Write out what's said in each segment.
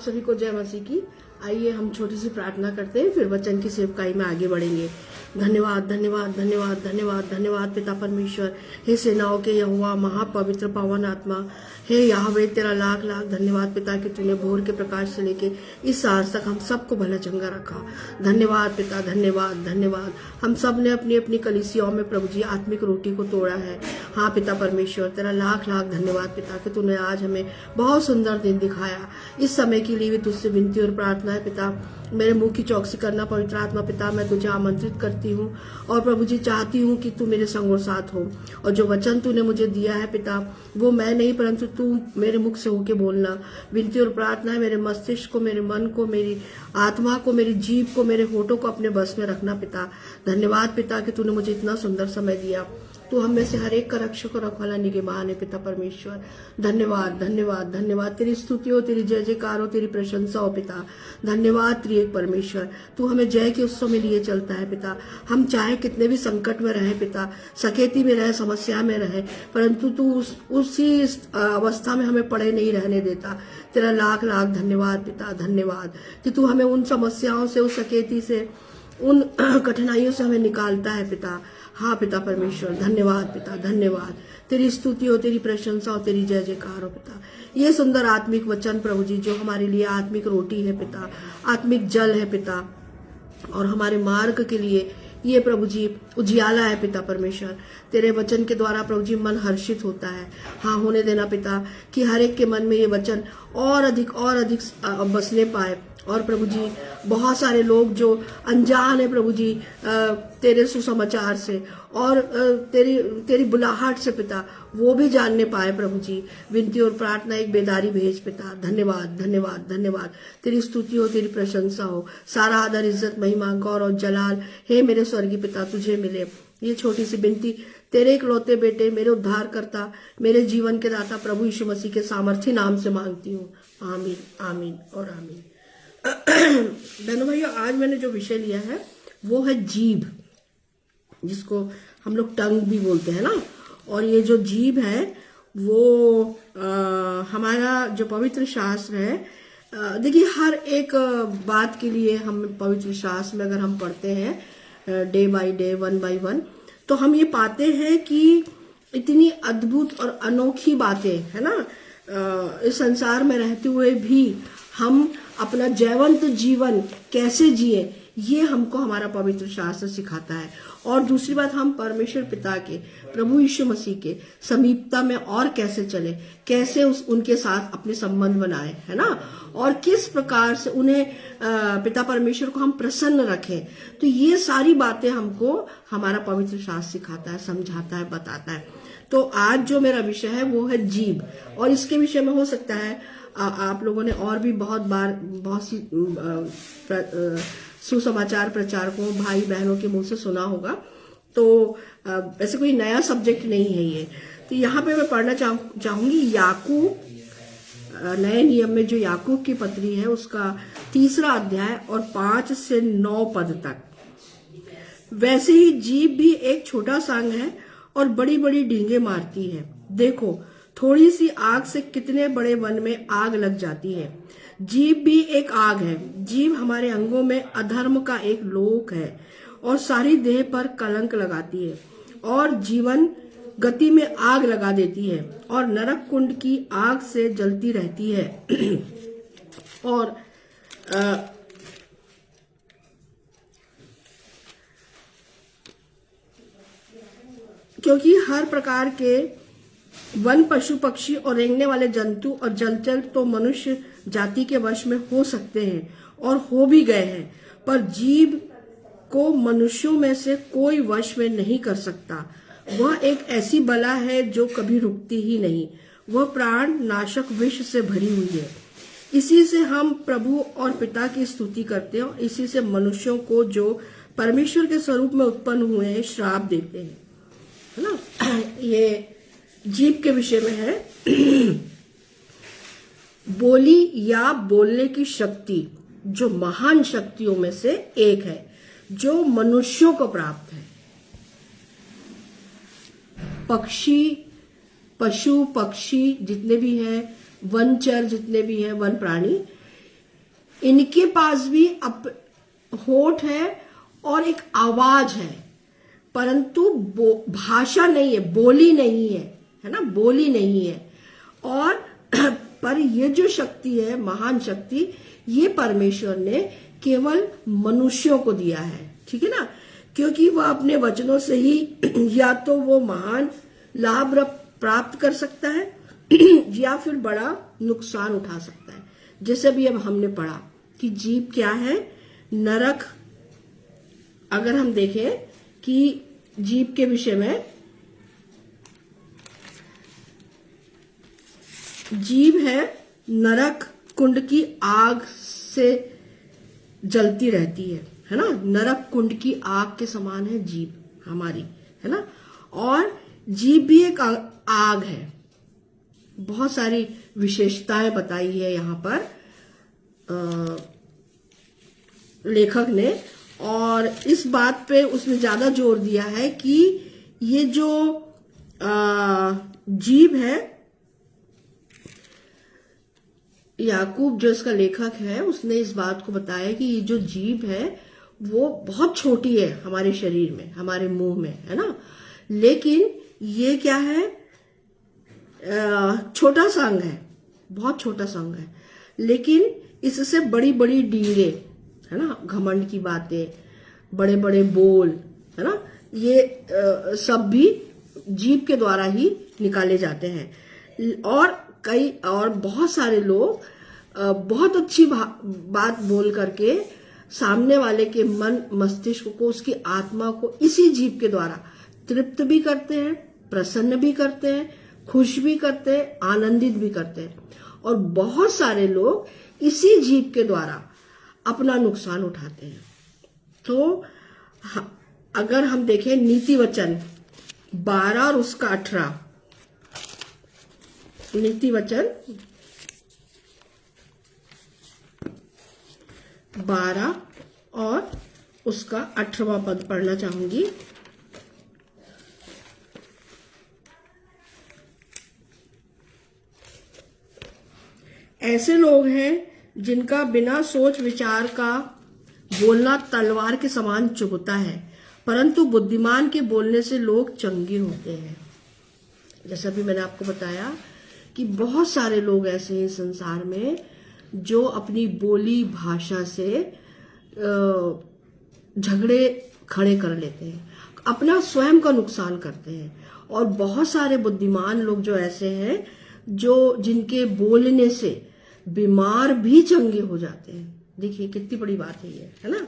आप सभी को जय मसीह की। आइए हम छोटी सी प्रार्थना करते हैं, फिर वचन की सेवकाई में आगे बढ़ेंगे। धन्यवाद धन्यवाद धन्यवाद धन्यवाद धन्यवाद पिता परमेश्वर, हे सेनाओं के यहोवा, महापवित्र पावन आत्मा, हे याहवे, तेरा लाख लाख धन्यवाद पिता कि तूने भोर के प्रकाश से लेके इस आज तक हम सबको भला चंगा रखा। धन्यवाद पिता, धन्यवाद धन्यवाद। हम सब ने अपनी अपनी कलीसियाओं में प्रभु जी आत्मिक रोटी को तोड़ा है। हाँ पिता परमेश्वर, तेरा लाख लाख धन्यवाद पिता कि तूने आज हमें बहुत सुंदर दिन दिखाया। इस समय के लिए भी तुझसे विनती और प्रार्थना है पिता, मेरे मुंह की चौकसी करना पवित्र आत्मा पिता, मैं तुझे आमंत्रित करती हूँ और प्रभु जी चाहती हूँ कि तू मेरे संग और साथ हो, और जो वचन तूने मुझे दिया है पिता, वो मैं नहीं परंतु तू मेरे मुख से होके बोलना। विनती और प्रार्थना है, मेरे मस्तिष्क को, मेरे मन को, मेरी आत्मा को, मेरी जीभ को, मेरे होठों को अपने बस में रखना पिता। धन्यवाद पिता कि तूने मुझे इतना सुंदर समय दिया। तू हम में से हर एक का रक्षक और रखवाला निगहबान है पिता परमेश्वर। धन्यवाद धन्यवाद धन्यवाद। तेरी स्तुति हो, तेरी जय जयकार हो, तेरी प्रशंसा हो पिता। धन्यवाद त्रिएक परमेश्वर, तू हमें जय के उत्सव में लिए चलता है पिता। हम चाहे कितने भी संकट में रहे पिता, सकेती में रहे, समस्या में रहे, परंतु तू उसी अवस्था में हमें पड़े नहीं रहने देता। तेरा लाख लाख धन्यवाद पिता। धन्यवाद कि तू हमें उन समस्याओं से, उस सकेती से, उन कठिनाइयों से हमें निकालता है पिता। हाँ पिता परमेश्वर, धन्यवाद पिता, धन्यवाद। तेरी स्तुति हो, तेरी प्रशंसा हो, तेरी जय जयकार हो पिता। ये सुंदर आत्मिक वचन प्रभु जी जो हमारे लिए आत्मिक रोटी है पिता, आत्मिक जल है पिता, और हमारे मार्ग के लिए ये प्रभु जी उजियाला है पिता परमेश्वर। तेरे वचन के द्वारा प्रभु जी मन हर्षित होता है। हाँ, होने देना पिता कि हर एक के मन में ये वचन और अधिक बसने पाए। और प्रभु जी बहुत सारे लोग जो अनजान है प्रभु जी तेरे सुसमाचार से और तेरी बुलाहट से पिता, वो भी जानने पाए प्रभु जी। विनती और प्रार्थना, एक बेदारी भेज पिता। धन्यवाद धन्यवाद धन्यवाद। तेरी स्तुति हो, तेरी प्रशंसा हो, सारा आदर, इज्जत, महिमा, गौरव और जलाल हे मेरे स्वर्गीय पिता तुझे मिले। ये छोटी सी विनती तेरे इकलौते बेटे, मेरे उद्धार करता, मेरे जीवन के दाता प्रभु यीशु मसीह के सामर्थी नाम से मांगती हूँ। आमीन आमीन और आमीन। बहनों भाइयों, आज मैंने जो विषय लिया है वो है जीभ, जिसको हम लोग टंग भी बोलते हैं ना। और ये जो जीभ है वो हमारा जो पवित्र शास्त्र है, देखिए हर एक बात के लिए हम पवित्र शास्त्र में अगर हम पढ़ते हैं day by day, one by one, तो हम ये पाते हैं कि इतनी अद्भुत और अनोखी बातें है ना। इस संसार में रहते हुए भी हम अपना जयवंत जीवन कैसे जिए, ये हमको हमारा पवित्र शास्त्र सिखाता है। और दूसरी बात, हम परमेश्वर पिता के, प्रभु यीशु मसीह के समीपता में और कैसे चले, कैसे उनके साथ अपने संबंध बनाए, है ना, और किस प्रकार से उन्हें पिता परमेश्वर को हम प्रसन्न रखें। तो ये सारी बातें हमको हमारा पवित्र शास्त्र सिखाता है, समझाता है, बताता है। तो आज जो मेरा विषय है वो है जीभ, और इसके विषय में हो सकता है आप लोगों ने और भी बहुत सी सुसमाचार प्रचारकों, भाई बहनों के मुंह से सुना होगा। तो ऐसे कोई नया सब्जेक्ट नहीं है ये। तो यहाँ पे मैं पढ़ना चाहूंगी याकूब, नए नियम में जो याकूब की पत्री है उसका 3 अध्याय और 5 से 9 पद तक। वैसे ही जीभ भी एक छोटा सांग है और बड़ी बड़ी डींगे मारती है। देखो, थोड़ी सी आग से कितने बड़े वन में आग लग जाती है। जीभ भी एक आग है। जीभ हमारे अंगों में अधर्म का एक लोक है और सारी देह पर कलंक लगाती है और जीवन गति में आग लगा देती है और नरक कुंड की आग से जलती रहती है। और क्योंकि हर प्रकार के वन, पशु, पक्षी और रेंगने वाले जंतु और जलचर तो मनुष्य जाति के वश में हो सकते हैं और हो भी गए हैं, पर जीभ को मनुष्यों में से कोई वश में नहीं कर सकता। वह एक ऐसी बला है जो कभी रुकती ही नहीं। वह प्राण नाशक विष से भरी हुई है। इसी से हम प्रभु और पिता की स्तुति करते हैं और इसी से मनुष्यों को जो परमेश्वर के स्वरूप में उत्पन्न हुए हैं श्राप देते हैं, है ना। ये जीभ के विषय में है। बोली या बोलने की शक्ति जो महान शक्तियों में से एक है जो मनुष्यों को प्राप्त है। पशु पक्षी जितने भी हैं, वनचर जितने भी हैं, वन प्राणी, इनके पास भी होठ है और एक आवाज है, परंतु भाषा नहीं है, बोली नहीं है ना, बोली नहीं है। और पर ये जो शक्ति है, महान शक्ति, ये परमेश्वर ने केवल मनुष्यों को दिया है, ठीक है ना, क्योंकि वह अपने वचनों से ही या तो वो महान लाभ प्राप्त कर सकता है या फिर बड़ा नुकसान उठा सकता है। जैसे भी अब हमने पढ़ा कि जीभ क्या है, नरक। अगर हम देखें कि जीभ के विषय में, जीभ है नरक कुंड की आग से जलती रहती है ना, नरक कुंड की आग के समान है जीभ हमारी, है ना। और जीभ भी एक आग है। बहुत सारी विशेषताएं बताई है यहाँ पर लेखक ने, और इस बात पे उसने ज्यादा जोर दिया है कि ये जो जीभ है, याकूब जो इसका लेखक है उसने इस बात को बताया कि ये जो जीभ है वो बहुत छोटी है हमारे शरीर में, हमारे मुंह में, है ना, लेकिन ये क्या है, छोटा सा अंग है, बहुत छोटा सा अंग है, लेकिन इससे बड़ी बड़ी डींगे, है ना, घमंड की बातें, बड़े बड़े बोल, है ना, ये सब भी जीभ के द्वारा ही निकाले जाते हैं। और बहुत सारे लोग बहुत अच्छी बात बोल करके सामने वाले के मन मस्तिष्क को, उसकी आत्मा को इसी जीभ के द्वारा तृप्त भी करते हैं, प्रसन्न भी करते हैं, खुश भी करते हैं, आनंदित भी करते हैं। और बहुत सारे लोग इसी जीभ के द्वारा अपना नुकसान उठाते हैं। तो अगर हम देखें नीति वचन 12 और उसका 18, नीति वचन 12 और उसका 18वां पद पढ़ना चाहूंगी। ऐसे लोग हैं जिनका बिना सोच विचार का बोलना तलवार के समान चुभता है, परंतु बुद्धिमान के बोलने से लोग चंगे होते हैं। जैसा भी मैंने आपको बताया कि बहुत सारे लोग ऐसे हैं संसार में जो अपनी बोली भाषा से झगड़े खड़े कर लेते हैं, अपना स्वयं का नुकसान करते हैं। और बहुत सारे बुद्धिमान लोग जो ऐसे हैं जो जिनके बोलने से बीमार भी चंगे हो जाते हैं। देखिए कितनी बड़ी बात है ये, है ना।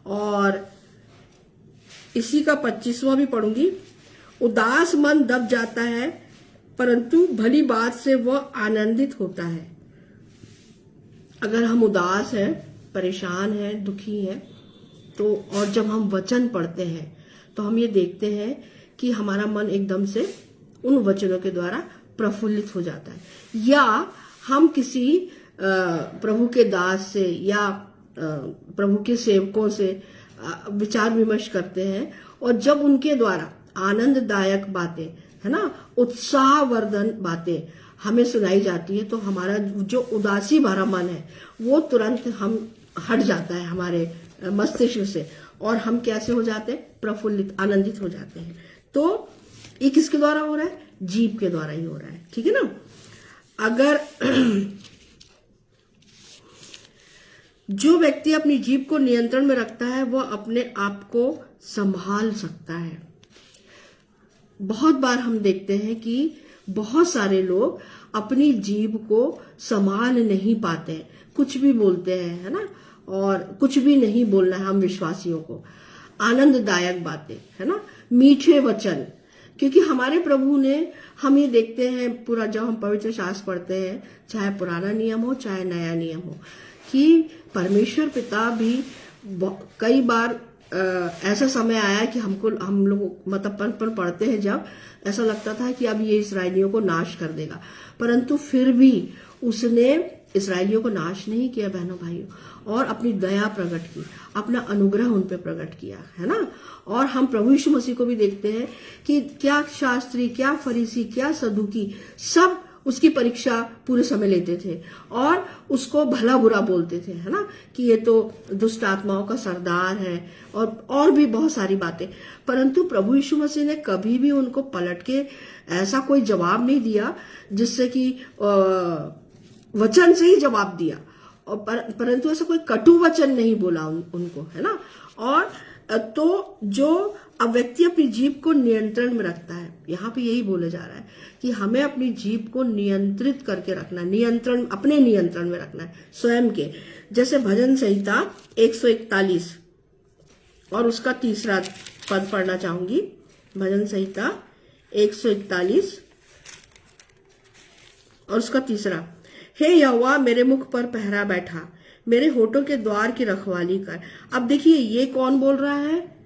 और इसी का 25वां भी पढ़ूंगी। उदास मन दब जाता है, परंतु भली बात से वह आनंदित होता है। अगर हम उदास हैं, परेशान हैं, दुखी हैं, तो और जब हम वचन पढ़ते हैं तो हम ये देखते हैं कि हमारा मन एकदम से उन वचनों के द्वारा प्रफुल्लित हो जाता है। या हम किसी प्रभु के दास से या प्रभु के सेवकों से विचार विमर्श करते हैं, और जब उनके द्वारा आनंददायक बातें, है ना, उत्साहवर्धन बातें हमें सुनाई जाती है, तो हमारा जो उदासी भरा मन है वो तुरंत हम हट जाता है हमारे मस्तिष्क से, और हम कैसे हो जाते हैं, प्रफुल्लित, आनंदित हो जाते हैं। तो ये किसके द्वारा हो रहा है, जीभ के द्वारा ही हो रहा है, ठीक है ना। अगर जो व्यक्ति अपनी जीभ को नियंत्रण में रखता है वह अपने आप को संभाल सकता है। बहुत बार हम देखते हैं कि बहुत सारे लोग अपनी जीभ को संभाल नहीं पाते, कुछ भी बोलते हैं, है ना, और कुछ भी नहीं बोलना है हम विश्वासियों को। आनंददायक बातें, है ना, मीठे वचन, क्योंकि हमारे प्रभु ने, हम ये देखते हैं पूरा जब हम पवित्र शास्त्र पढ़ते हैं, चाहे पुराना नियम हो चाहे नया नियम हो, कि परमेश्वर पिता भी कई बार ऐसा समय आया कि हम लोग मतलब पढ़ते हैं जब ऐसा लगता था कि अब ये इसराइलियों को नाश कर देगा, परंतु फिर भी उसने इसराइलियों को नाश नहीं किया बहनों भाइयों, और अपनी दया प्रकट की, अपना अनुग्रह उन पे प्रकट किया, है ना। और हम प्रभु यीशु मसीह को भी देखते हैं कि क्या शास्त्री, क्या फरीसी, क्या सदूकी, सब उसकी परीक्षा पूरे समय लेते थे और उसको भला बुरा बोलते थे, है ना, कि ये तो दुष्ट आत्माओं का सरदार है और भी बहुत सारी बातें। परंतु प्रभु यीशु मसीह ने कभी भी उनको पलट के ऐसा कोई जवाब नहीं दिया जिससे कि वचन से ही जवाब दिया, और परंतु ऐसा कोई कटु वचन नहीं बोला उनको, है ना। और तो जो अब व्यक्ति अपनी जीभ को नियंत्रण में रखता है, यहाँ पे यही बोला जा रहा है कि हमें अपनी जीभ को नियंत्रित करके रखना, नियंत्रण, अपने नियंत्रण में रखना है स्वयं के। जैसे भजन संहिता 141 और उसका 3रा पद पढ़ना चाहूंगी। भजन संहिता 141 और उसका 3रा। हे यहोवा मेरे मुख पर पहरा बैठा, मेरे होठों के द्वार की रखवाली कर। अब देखिए ये कौन बोल रहा है?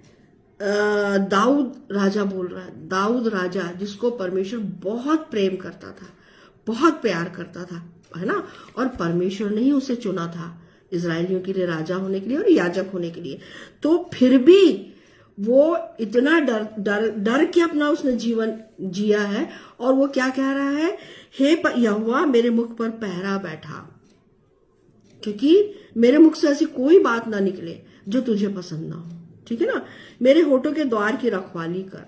दाऊद राजा बोल रहा है। दाऊद राजा जिसको परमेश्वर बहुत प्रेम करता था, बहुत प्यार करता था, है ना, और परमेश्वर ने ही उसे चुना था इजरायलियों के लिए राजा होने के लिए और याजक होने के लिए। तो फिर भी वो इतना डर के अपना उसने जीवन जिया है, और वो क्या कह रहा है? हे यहोवा मेरे मुख पर पहरा बैठा, क्योंकि मेरे मुख से ऐसी कोई बात ना निकले जो तुझे पसंद ना हो, ठीक है ना। मेरे होठों के द्वार की रखवाली कर।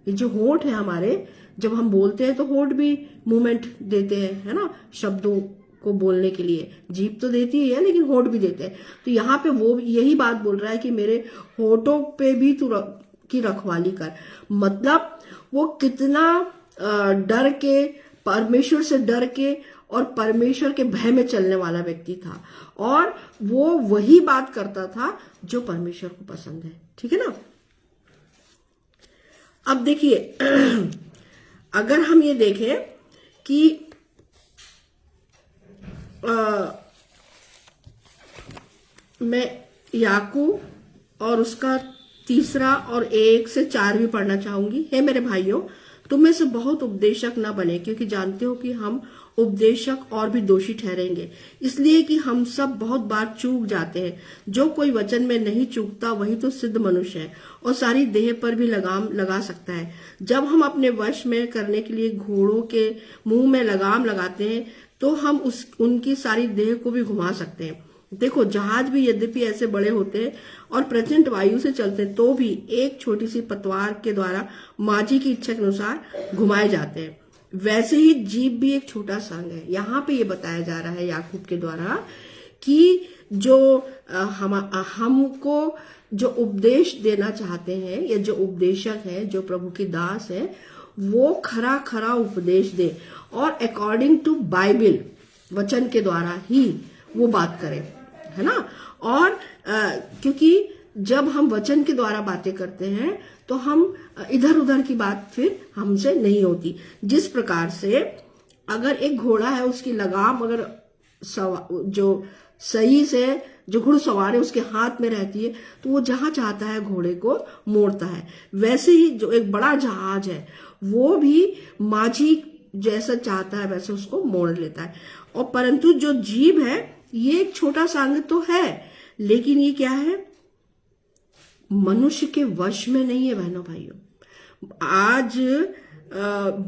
ये जो होठ है हमारे, जब हम बोलते हैं तो होठ भी मूवमेंट देते हैं, है ना, शब्दों को बोलने के लिए जीभ तो देती ही है लेकिन होठ भी देते हैं। तो यहाँ पे वो यही बात बोल रहा है कि मेरे होठों पे भी तू की रखवाली कर। मतलब वो कितना डर के, परमेश्वर से डर के और परमेश्वर के भय में चलने वाला व्यक्ति था, और वो वही बात करता था जो परमेश्वर को पसंद है, ठीक है ना। अब देखिए अगर हम ये देखें कि मैं याकूब और उसका 3रा और 1 से 4 भी पढ़ना चाहूंगी। हे मेरे भाइयों, तुम में से बहुत उपदेशक न बने, क्योंकि जानते हो कि हम उपदेशक और भी दोषी ठहरेंगे, इसलिए कि हम सब बहुत बार चूक जाते हैं। जो कोई वचन में नहीं चूकता वही तो सिद्ध मनुष्य है और सारी देह पर भी लगाम लगा सकता है। जब हम अपने वश में करने के लिए घोड़ों के मुंह में लगाम लगाते हैं तो हम उनकी सारी देह को भी घुमा सकते हैं। देखो, जहाज भी यद्यपि ऐसे बड़े होते हैं और प्रचंड वायु से चलते हैं तो भी एक छोटी सी पतवार के द्वारा माझी की इच्छा के अनुसार घुमाए जाते हैं। वैसे ही जीभ भी एक छोटा संग है। यहाँ पे ये बताया जा रहा है याकूब के द्वारा कि जो हमको जो उपदेश देना चाहते हैं, या जो उपदेशक है, जो प्रभु की दास है, वो खरा खरा उपदेश दे और अकॉर्डिंग टू बाइबल, वचन के द्वारा ही वो बात करे, है ना। और क्योंकि जब हम वचन के द्वारा बातें करते हैं तो हम इधर उधर की बात फिर हमसे नहीं होती। जिस प्रकार से अगर एक घोड़ा है, उसकी लगाम अगर जो सही से जो घुड़सवार है उसके हाथ में रहती है तो वो जहां चाहता है घोड़े को मोड़ता है। वैसे ही जो एक बड़ा जहाज है वो भी माझी जैसा चाहता है वैसे उसको मोड़ लेता है। और परंतु जो जीभ है ये एक छोटा सा अंग तो है, लेकिन ये क्या है? मनुष्य के वश में नहीं है। बहनों भाइयों, आज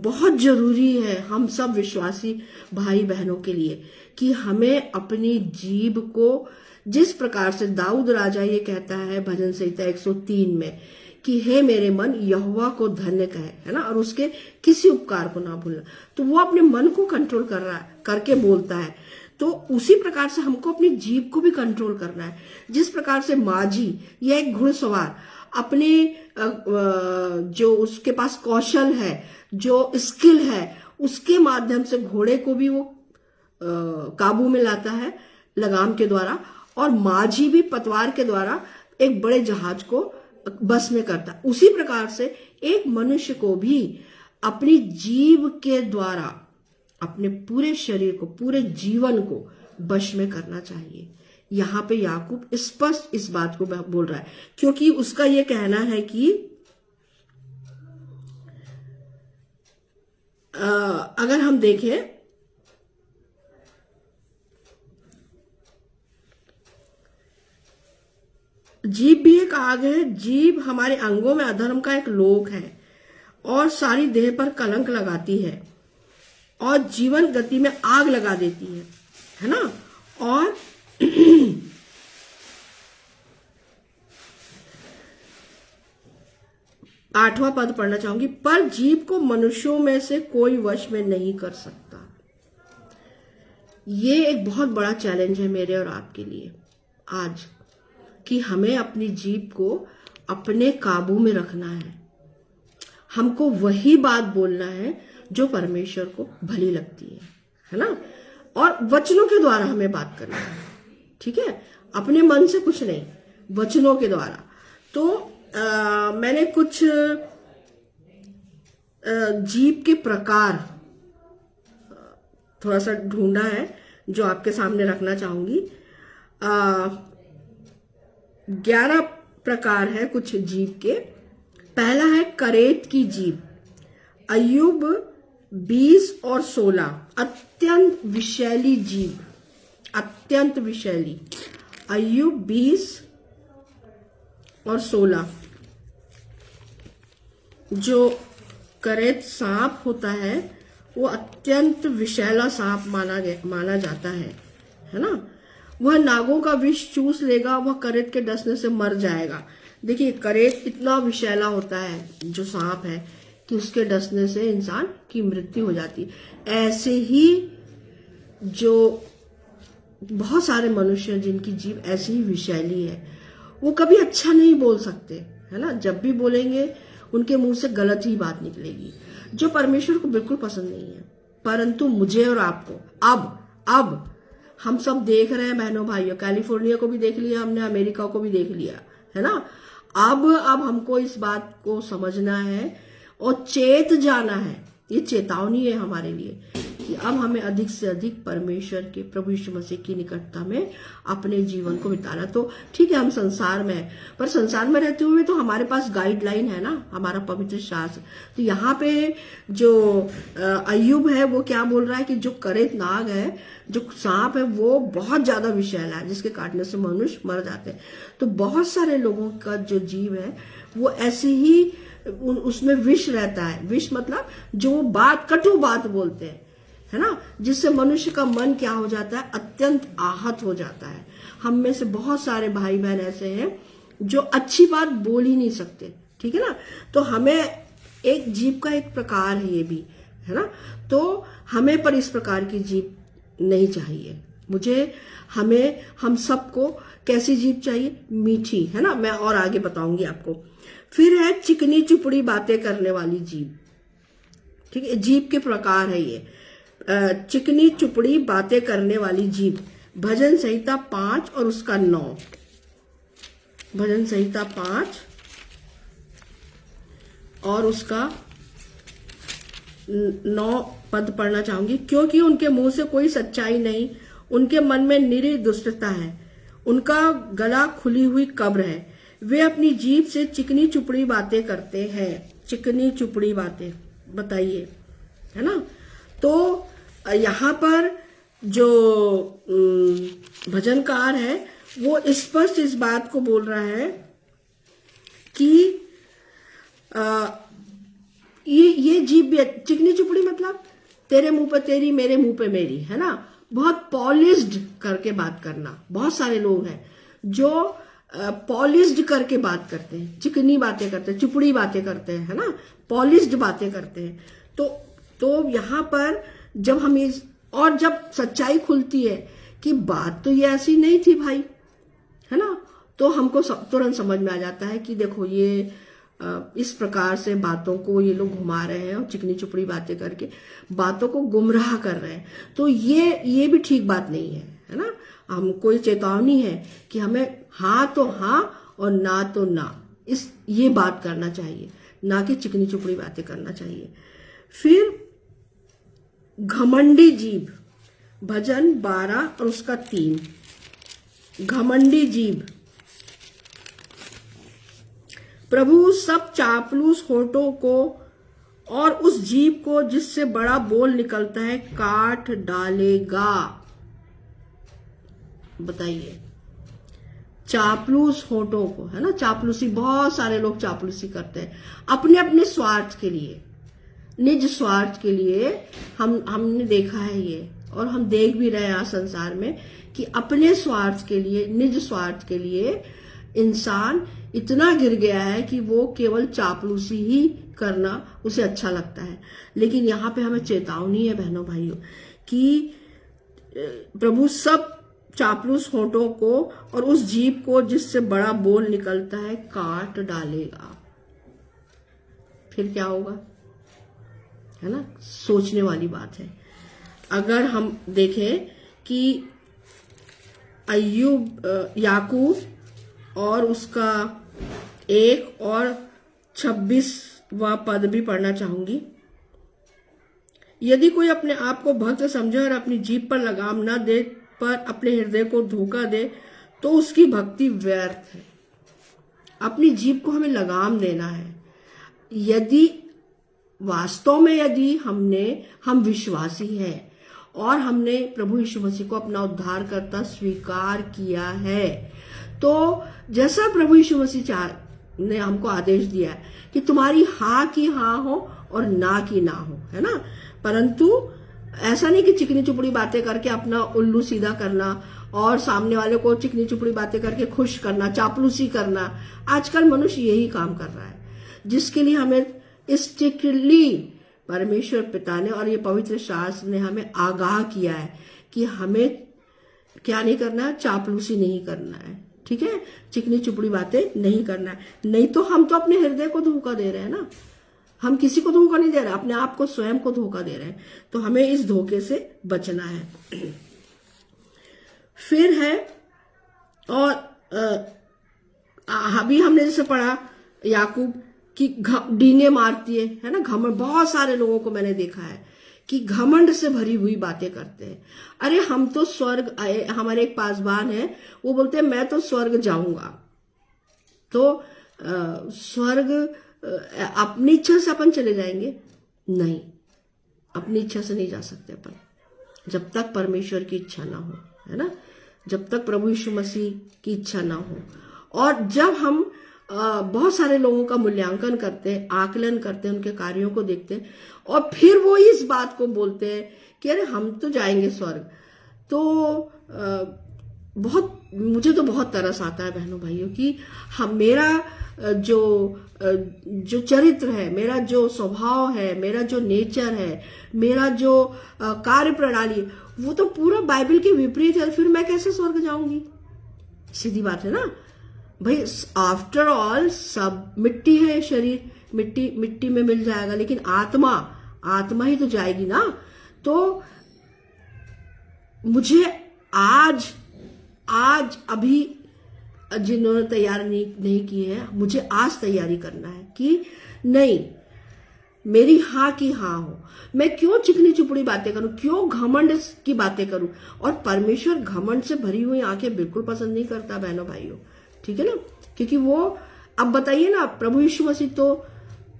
बहुत जरूरी है हम सब विश्वासी भाई बहनों के लिए कि हमें अपनी जीभ को, जिस प्रकार से दाऊद राजा ये कहता है भजन संहिता 103 में कि हे मेरे मन यहोवा को धन्य कहे, है ना, और उसके किसी उपकार को ना भूलना। तो वो अपने मन को कंट्रोल कर रहा है, करके बोलता है। तो उसी प्रकार से हमको अपनी जीभ को भी कंट्रोल करना है। जिस प्रकार से माझी या एक घुड़सवार अपने जो उसके पास कौशल है, जो स्किल है, उसके माध्यम से घोड़े को भी वो काबू में लाता है लगाम के द्वारा, और माझी भी पतवार के द्वारा एक बड़े जहाज को बस में करता। उसी प्रकार से एक मनुष्य को भी अपनी जीभ के द्वारा अपने पूरे शरीर को, पूरे जीवन को वश में करना चाहिए। यहाँ पे याकूब स्पष्ट इस बात को बोल रहा है, क्योंकि उसका ये कहना है कि अगर हम देखें जीभ भी एक आग है, जीभ हमारे अंगों में अधर्म का एक लोक है और सारी देह पर कलंक लगाती है और जीवन गति में आग लगा देती है ना। और आठवां पद पढ़ना चाहूंगी, पर जीव को मनुष्यों में से कोई वश में नहीं कर सकता। ये एक बहुत बड़ा चैलेंज है मेरे और आपके लिए आज, कि हमें अपनी जीभ को अपने काबू में रखना है। हमको वही बात बोलना है जो परमेश्वर को भली लगती है ना। और वचनों के द्वारा हमें बात करना है, ठीक है, अपने मन से कुछ नहीं, वचनों के द्वारा। तो मैंने कुछ जीभ के प्रकार थोड़ा सा ढूंढा है जो आपके सामने रखना चाहूंगी। 11 प्रकार है कुछ जीभ के। पहला है करेत की जीभ। अय्यूब 20 और 16, अत्यंत विषैली जीभ, अत्यंत विषैली। अय्यूब 20 और 16। जो करेत सांप होता है वो अत्यंत विषैला सांप माना जाता है ना। वह नागों का विष चूस लेगा, वह करेत के डसने से मर जाएगा। देखिए, करेत इतना विषैला होता है जो सांप है कि उसके डसने से इंसान की मृत्यु हो जाती है। ऐसे ही जो बहुत सारे मनुष्य हैं जिनकी जीभ ऐसी ही विषैली है, वो कभी अच्छा नहीं बोल सकते, है ना। जब भी बोलेंगे उनके मुंह से गलत ही बात निकलेगी, जो परमेश्वर को बिल्कुल पसंद नहीं है। परंतु मुझे और आपको अब हम सब देख रहे हैं बहनों भाइयों, कैलिफोर्निया को भी देख लिया हमने, अमेरिका को भी देख लिया, है ना। अब हमको इस बात को समझना है और चेत जाना है। ये चेतावनी है हमारे लिए कि अब हमें अधिक से अधिक परमेश्वर के प्रभु यीशु मसीह की निकटता में अपने जीवन को बिताना। तो ठीक है, हम संसार में हैं, पर संसार में रहते हुए तो हमारे पास गाइडलाइन है ना, हमारा पवित्र शास्त्र। तो यहाँ पे जो अय्यूब है वो क्या बोल रहा है कि जो करेत नाग है, जो सांप है, वो बहुत ज्यादा विषैला है, जिसके काटने से मनुष्य मर जाते हैं। तो बहुत सारे लोगों का जो जीव है वो ऐसे ही उसमें विष रहता है। विष मतलब जो बात, कटु बात बोलते हैं, है ना, जिससे मनुष्य का मन क्या हो जाता है, अत्यंत आहत हो जाता है। हम में से बहुत सारे भाई बहन ऐसे हैं जो अच्छी बात बोल ही नहीं सकते, ठीक है ना। तो हमें एक जीभ का एक प्रकार है ये भी, है ना। तो हमें पर इस प्रकार की जीभ नहीं चाहिए। हम सबको कैसी जीभ चाहिए, मीठी, है ना। मैं और आगे बताऊंगी आपको। फिर है चिकनी चुपड़ी बातें करने वाली जीभ, ठीक है। जीभ के प्रकार है ये, चिकनी चुपड़ी बातें करने वाली जीभ। भजन संहिता 5 और उसका 9। भजन संहिता 5 और उसका 9 पद पढ़ना चाहूंगी। क्योंकि उनके मुंह से कोई सच्चाई नहीं, उनके मन में निरी दुष्टता है, उनका गला खुली हुई कब्र है। वे अपनी जीभ से चिकनी चुपड़ी बातें करते हैं। चिकनी चुपड़ी बातें, बताइए, है ना। तो यहाँ पर जो भजनकार है वो स्पष्ट इस बात को बोल रहा है कि ये जीभ भी चिकनी चुपड़ी मतलब तेरे मुंह पे तेरी, मेरे मुंह पे मेरी, है ना। बहुत पॉलिश्ड करके बात करना। बहुत सारे लोग हैं जो पॉलिश्ड करके बात करते हैं, चिकनी बातें करते हैं, चुपड़ी बातें करते हैं, है ना, पॉलिश्ड बातें करते हैं। तो यहाँ पर जब हम और जब सच्चाई खुलती है कि बात तो ये ऐसी नहीं थी भाई, है ना, तो हमको तुरंत समझ में आ जाता है कि देखो ये इस प्रकार से बातों को ये लोग घुमा रहे हैं और चिकनी चुपड़ी बातें करके बातों को गुमराह कर रहे हैं। तो ये भी ठीक बात नहीं है ना। हमको ये चेतावनी है कि हमें हाँ तो हाँ और ना तो ना, ये बात करना चाहिए, ना कि चिकनी चुपड़ी बातें करना चाहिए। फिर घमंडी जीभ, भजन 12 और उसका 3। घमंडी जीभ। प्रभु सब चापलूस होठों को और उस जीभ को जिससे बड़ा बोल निकलता है काट डालेगा। बताइए, चापलूस होठों को, है ना। चापलूसी, बहुत सारे लोग चापलूसी करते हैं अपने अपने स्वार्थ के लिए, निज स्वार्थ के लिए हमने देखा है ये, और हम देख भी रहे हैं आज संसार में कि अपने स्वार्थ के लिए, निज स्वार्थ के लिए इंसान इतना गिर गया है कि वो केवल चापलूसी ही करना उसे अच्छा लगता है। लेकिन यहाँ पे हमें चेतावनी है बहनों भाइयों कि प्रभु सब चापलूस होठों को और उस जीभ को जिससे बड़ा बोल निकलता है काट डालेगा। फिर क्या होगा, है ना, सोचने वाली बात है। अगर हम देखें कि अय्यूब, याकूब और उसका 1 और 26वां पद भी पढ़ना चाहूंगी। यदि कोई अपने आप को भक्त समझे और अपनी जीभ पर लगाम न दे पर अपने हृदय को धोखा दे तो उसकी भक्ति व्यर्थ है। अपनी जीभ को हमें लगाम देना है। यदि वास्तव में यदि हम विश्वासी हैं और हमने प्रभु यीशु मसीह को अपना उद्धारकर्ता स्वीकार किया है, तो जैसा प्रभु यीशु मसीह ने हमको आदेश दिया है कि तुम्हारी हाँ की हाँ हो और ना की ना हो, है ना। परंतु ऐसा नहीं कि चिकनी चुपड़ी बातें करके अपना उल्लू सीधा करना और सामने वाले को चिकनी चुपड़ी बातें करके खुश करना, चापलूसी करना। आजकल मनुष्य यही काम कर रहा है, जिसके लिए हमें स्ट्रिक्टली परमेश्वर पिता ने और ये पवित्र शास्त्र ने हमें आगाह किया है कि हमें क्या नहीं करना है, चापलूसी नहीं करना है, ठीक है, चिकनी चुपड़ी बातें नहीं करना है। नहीं तो हम तो अपने हृदय को धोखा दे रहे हैं ना, हम किसी को धोखा नहीं दे रहे, अपने आप को स्वयं को धोखा दे रहे हैं। तो हमें इस धोखे से बचना है। फिर है, और अभी हमने जैसे पढ़ा याकूब की डींगे मारती है ना, घमंड। बहुत सारे लोगों को मैंने देखा है कि घमंड से भरी हुई बातें करते हैं। अरे हम तो स्वर्ग आए, हमारे एक पासवान है, वो बोलते हैं मैं तो स्वर्ग जाऊंगा। तो स्वर्ग अपनी इच्छा से अपन चले जाएंगे? नहीं, अपनी इच्छा से नहीं जा सकते अपन, जब तक परमेश्वर की इच्छा ना हो, है ना, जब तक प्रभु यीशु मसीह की इच्छा ना हो। और जब हम बहुत सारे लोगों का मूल्यांकन करते हैं, आकलन करते हैं, उनके कार्यों को देखते हैं और फिर वो इस बात को बोलते हैं कि अरे हम तो जाएंगे स्वर्ग, तो मुझे तो बहुत तरस आता है बहनों भाइयों कि मेरा जो चरित्र है, मेरा जो स्वभाव है, मेरा जो नेचर है, मेरा जो कार्य प्रणाली, वो तो पूरा बाइबल के विपरीत है। फिर मैं कैसे स्वर्ग जाऊंगी? सीधी बात है ना भाई। आफ्टर ऑल सब मिट्टी है, शरीर मिट्टी में मिल जाएगा, लेकिन आत्मा ही तो जाएगी ना। तो मुझे आज अभी जिन्होंने तैयारी नहीं की है, मुझे आज तैयारी करना है कि नहीं, मेरी हाँ की हाँ हो। मैं क्यों चिकनी चुपड़ी बातें करूं, क्यों घमंड की बातें करूं? और परमेश्वर घमंड से भरी हुई आंखें बिल्कुल पसंद नहीं करता बहनों भाइयों, ठीक है ना। क्योंकि वो, अब बताइए ना, प्रभु यीशु मसीह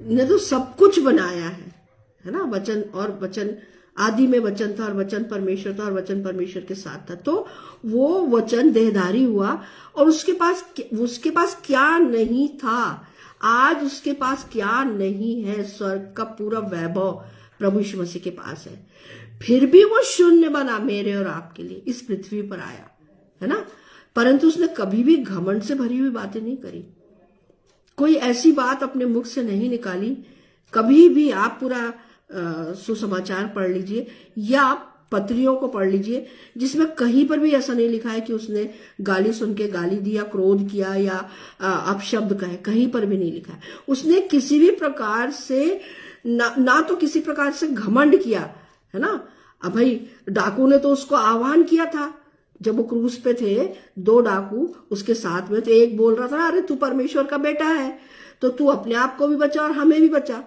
ने तो सब कुछ बनाया है ना। वचन, और वचन आदि में वचन था और वचन परमेश्वर था और वचन परमेश्वर के साथ था। तो वो वचन देहधारी हुआ और उसके पास क्या नहीं था? आज उसके पास क्या नहीं है? स्वर्ग का पूरा वैभव प्रभु यीशु मसीह के पास है। फिर भी वो शून्य बना मेरे और आपके लिए, इस पृथ्वी पर आया, है ना। परंतु उसने कभी भी घमंड से भरी हुई बातें नहीं करी, कोई ऐसी बात अपने मुख से नहीं निकाली। कभी भी आप पूरा सुसमाचार पढ़ लीजिए या पत्रियों को पढ़ लीजिए, जिसमें कहीं पर भी ऐसा नहीं लिखा है कि उसने गाली सुन के गाली दिया, क्रोध किया या अपशब्द कहे, कहीं पर भी नहीं लिखा है। उसने किसी भी प्रकार से ना तो किसी प्रकार से घमंड किया, है ना। अब भाई डाकू ने तो उसको आह्वान किया था, जब वो क्रूस पे थे, 2 डाकू उसके साथ में, तो एक बोल रहा था अरे तू परमेश्वर का बेटा है तो तू अपने आप को भी बचा और हमें भी बचा।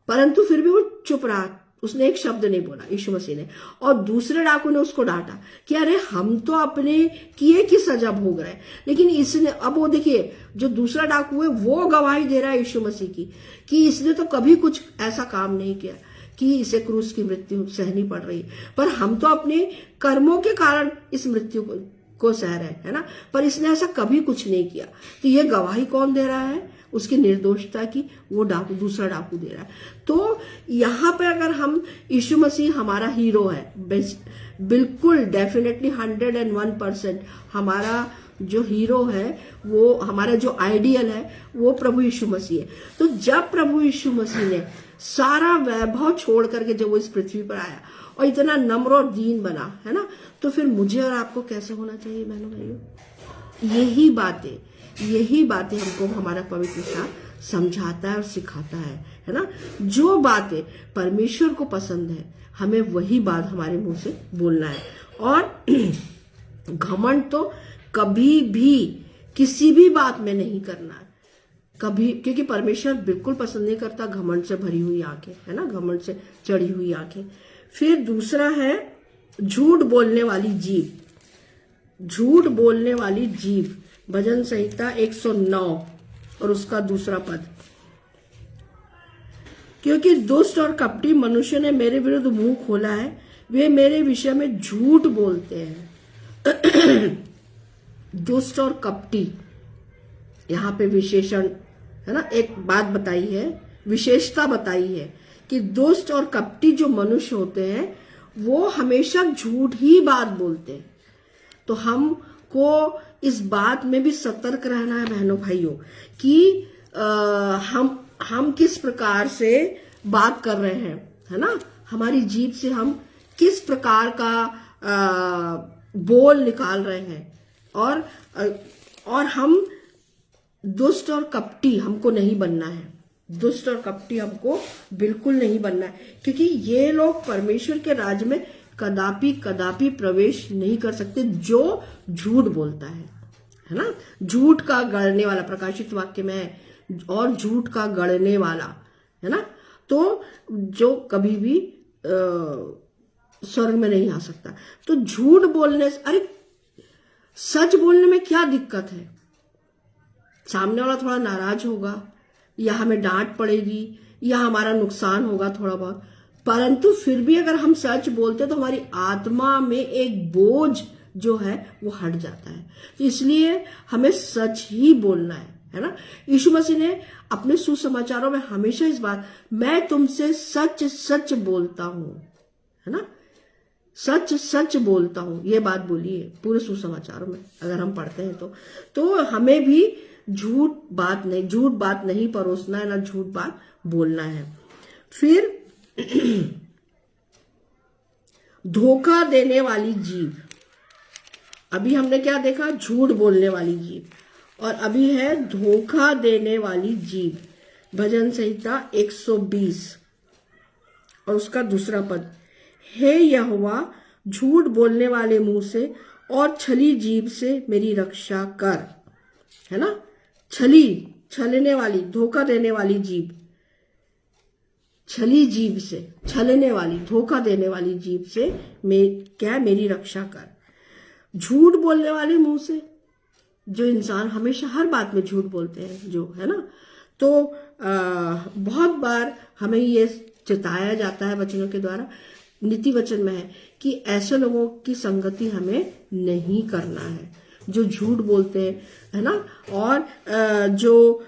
परंतु फिर भी वो चुप रहा, उसने एक शब्द नहीं बोला यीशु मसीह ने। और दूसरे डाकू ने उसको डांटा कि अरे हम तो अपने किए की सजा भोग रहे हैं, लेकिन इसने, अब वो देखिए जो दूसरा डाकू है वो गवाही दे रहा है यीशु मसीह की कि इसने तो कभी कुछ ऐसा काम नहीं किया कि इसे क्रूस की मृत्यु सहनी पड़ रही है, पर हम तो अपने कर्मों के कारण इस मृत्यु को सह रहे हैं, है ना, पर इसने ऐसा कभी कुछ नहीं किया। तो ये गवाही कौन दे रहा है उसकी निर्दोषता की? वो डाकू, दूसरा डाकू दे रहा है। तो यहाँ पे अगर हम यीशु मसीह हमारा हीरो है, बिल्कुल डेफिनेटली 101% हमारा जो हीरो है, वो हमारा जो आइडियल है वो प्रभु यीशु मसीह है। तो जब प्रभु यीशु मसीह ने सारा वैभव छोड़ करके जब वो इस पृथ्वी पर आया और इतना नम्र और दीन बना, है ना, तो फिर मुझे और आपको कैसे होना चाहिए बहनों भाइयों? यही बातें हमको हमारा पवित्र शास्त्र समझाता है और सिखाता है ना। जो बातें परमेश्वर को पसंद है हमें वही बात हमारे मुंह से बोलना है। और घमंड तो कभी भी किसी भी बात में नहीं करना है कभी, क्योंकि परमेश्वर बिल्कुल पसंद नहीं करता घमंड से भरी हुई आंखें, है ना, घमंड से चढ़ी हुई आंखें। फिर दूसरा है झूठ बोलने वाली जीभ। झूठ बोलने वाली जीभ, भजन संहिता 109 और उसका दूसरा पद। क्योंकि दुष्ट और कपटी मनुष्य ने मेरे विरुद्ध मुंह खोला है, वे मेरे विषय में झूठ बोलते हैं। दुष्ट और कपटी, यहाँ पे विशेषण है ना, एक बात बताई है, विशेषता बताई है कि दुष्ट और कपटी जो मनुष्य होते हैं वो हमेशा झूठ ही बात बोलते हैं। तो हमको इस बात में भी सतर्क रहना है बहनों भाइयों कि हम किस प्रकार से बात कर रहे हैं, है ना, हमारी जीभ से हम किस प्रकार का बोल निकाल रहे हैं। और हम दुष्ट और कपटी हमको नहीं बनना है, दुष्ट और कपटी हमको बिल्कुल नहीं बनना है, क्योंकि ये लोग परमेश्वर के राज्य में कदापि प्रवेश नहीं कर सकते जो झूठ बोलता है ना। झूठ का गढ़ने वाला, प्रकाशित वाक्य में है, और झूठ का गढ़ने वाला, है ना, तो जो कभी भी स्वर्ग में नहीं आ सकता। तो झूठ बोलने से, अरे सच बोलने में क्या दिक्कत है? सामने वाला थोड़ा नाराज होगा या हमें डांट पड़ेगी या हमारा नुकसान होगा थोड़ा बहुत, परंतु फिर भी अगर हम सच बोलते तो हमारी आत्मा में एक बोझ जो है वो हट जाता है। तो इसलिए हमें सच ही बोलना है ना। यीशु मसीह ने अपने सुसमाचारों में हमेशा इस बात, मैं तुमसे सच सच बोलता हूं, है ना, सच सच बोलता हूं, ये बात बोली है पूरे सुसमाचारों में अगर हम पढ़ते हैं तो हमें भी झूठ बात नहीं परोसना है, ना झूठ बात बोलना है। फिर धोखा देने वाली जीभ। अभी हमने क्या देखा? झूठ बोलने वाली जीभ, और अभी है धोखा देने वाली जीभ। भजन संहिता 120 और उसका दूसरा पद, हे यहोवा झूठ बोलने वाले मुंह से और छली जीभ से मेरी रक्षा कर, है ना। छलने वाली, धोखा देने वाली जीभ, छली जीभ से, छलने वाली, धोखा देने वाली जीभ से मेरी रक्षा कर। झूठ बोलने वाले मुंह से, जो इंसान हमेशा हर बात में झूठ बोलते हैं, जो है ना, तो बहुत बार हमें ये चिताया जाता है वचनों के द्वारा, नीति वचन में है कि ऐसे लोगों की संगति हमें नहीं करना है जो झूठ बोलते हैं, है ना, और जो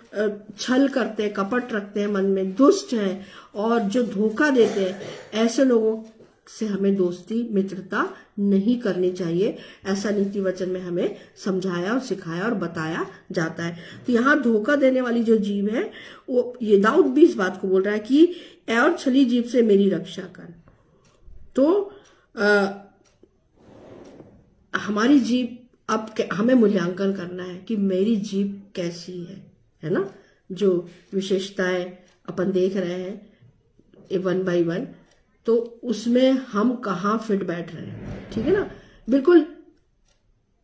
छल करते हैं, कपट रखते हैं मन में, दुष्ट हैं और जो धोखा देते हैं, ऐसे लोगों से हमें दोस्ती मित्रता नहीं करनी चाहिए। ऐसा नीति वचन में हमें समझाया और सिखाया और बताया जाता है। तो यहाँ धोखा देने वाली जो जीभ है, वो ये दाऊद भी इस बात को बोल रहा है कि और छली जीभ से मेरी रक्षा कर। तो हमारी जीभ, अब हमें मूल्यांकन करना है कि मेरी जीभ कैसी है ना। जो विशेषताएं अपन देख रहे हैं 1 by 1, तो उसमें हम कहाँ फिट बैठ रहे हैं, ठीक है ना। बिल्कुल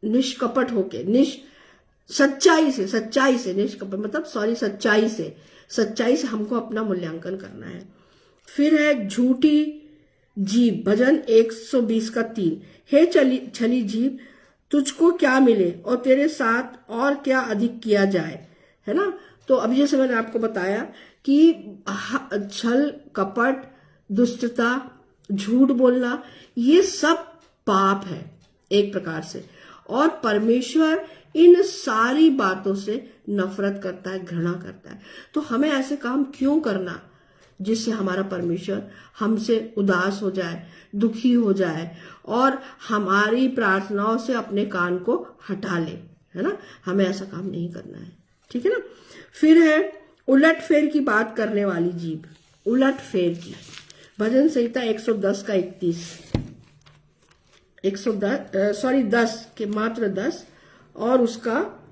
निष्कपट होके, सच्चाई से निष्कपट मतलब सच्चाई से हमको अपना मूल्यांकन करना है। फिर है झूठी जीभ, भजन 120 का 3, हे छली जीभ तुझको क्या मिले और तेरे साथ और क्या अधिक किया जाए, है ना। तो अभी जैसे मैंने आपको बताया कि छल, कपट, दुष्टता, झूठ बोलना, ये सब पाप है एक प्रकार से। और परमेश्वर इन सारी बातों से नफरत करता है, घृणा करता है। तो हमें ऐसे काम क्यों करना जिससे हमारा परमेश्वर हमसे उदास हो जाए, दुखी हो जाए और हमारी प्रार्थनाओं से अपने कान को हटा ले, है ना। हमें ऐसा काम नहीं करना है, ठीक है ना। फिर है उलट फेर की बात करने वाली जीभ, उलट फेर की। भजन संहिता 110 का 31, 10 के मात्र 10 और उसका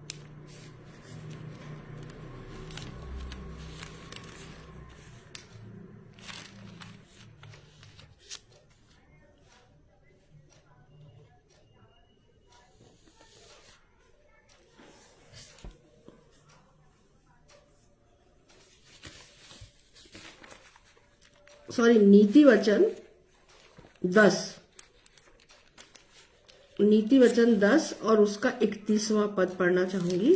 नीति वचन 10 और उसका 31वां पद पढ़ना चाहूंगी।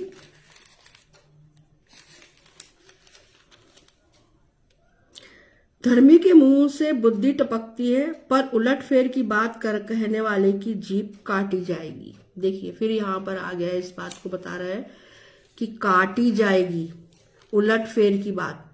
धर्मी के मुंह से बुद्धि टपकती है, पर उलटफेर की बात कहने वाले की जीभ काटी जाएगी। देखिए फिर यहां पर आ गया, इस बात को बता रहा है कि काटी जाएगी, उलटफेर की बात,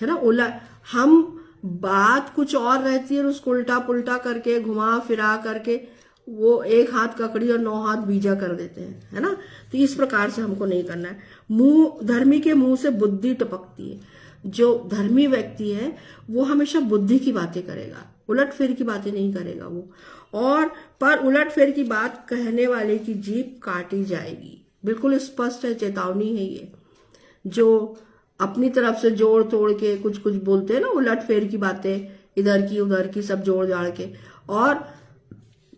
है ना। हम बात कुछ और रहती है और उसको उल्टा पुल्टा करके घुमा फिरा करके वो एक हाथ ककड़ी और 9 हाथ बीजा कर देते हैं, है ना। तो इस प्रकार से हमको नहीं करना है। धर्मी के मुंह से बुद्धि टपकती है। जो धर्मी व्यक्ति है वो हमेशा बुद्धि की बातें करेगा, उलटफेर की बातें नहीं करेगा वो। और पर उलटफेर की बात कहने वाले की जीभ काटी जाएगी। बिल्कुल स्पष्ट है, चेतावनी है ये। जो अपनी तरफ से जोड़ तोड़ के कुछ कुछ बोलते हैं ना, उलटफेर की बातें, इधर की उधर की सब जोड़ जाड़ के, और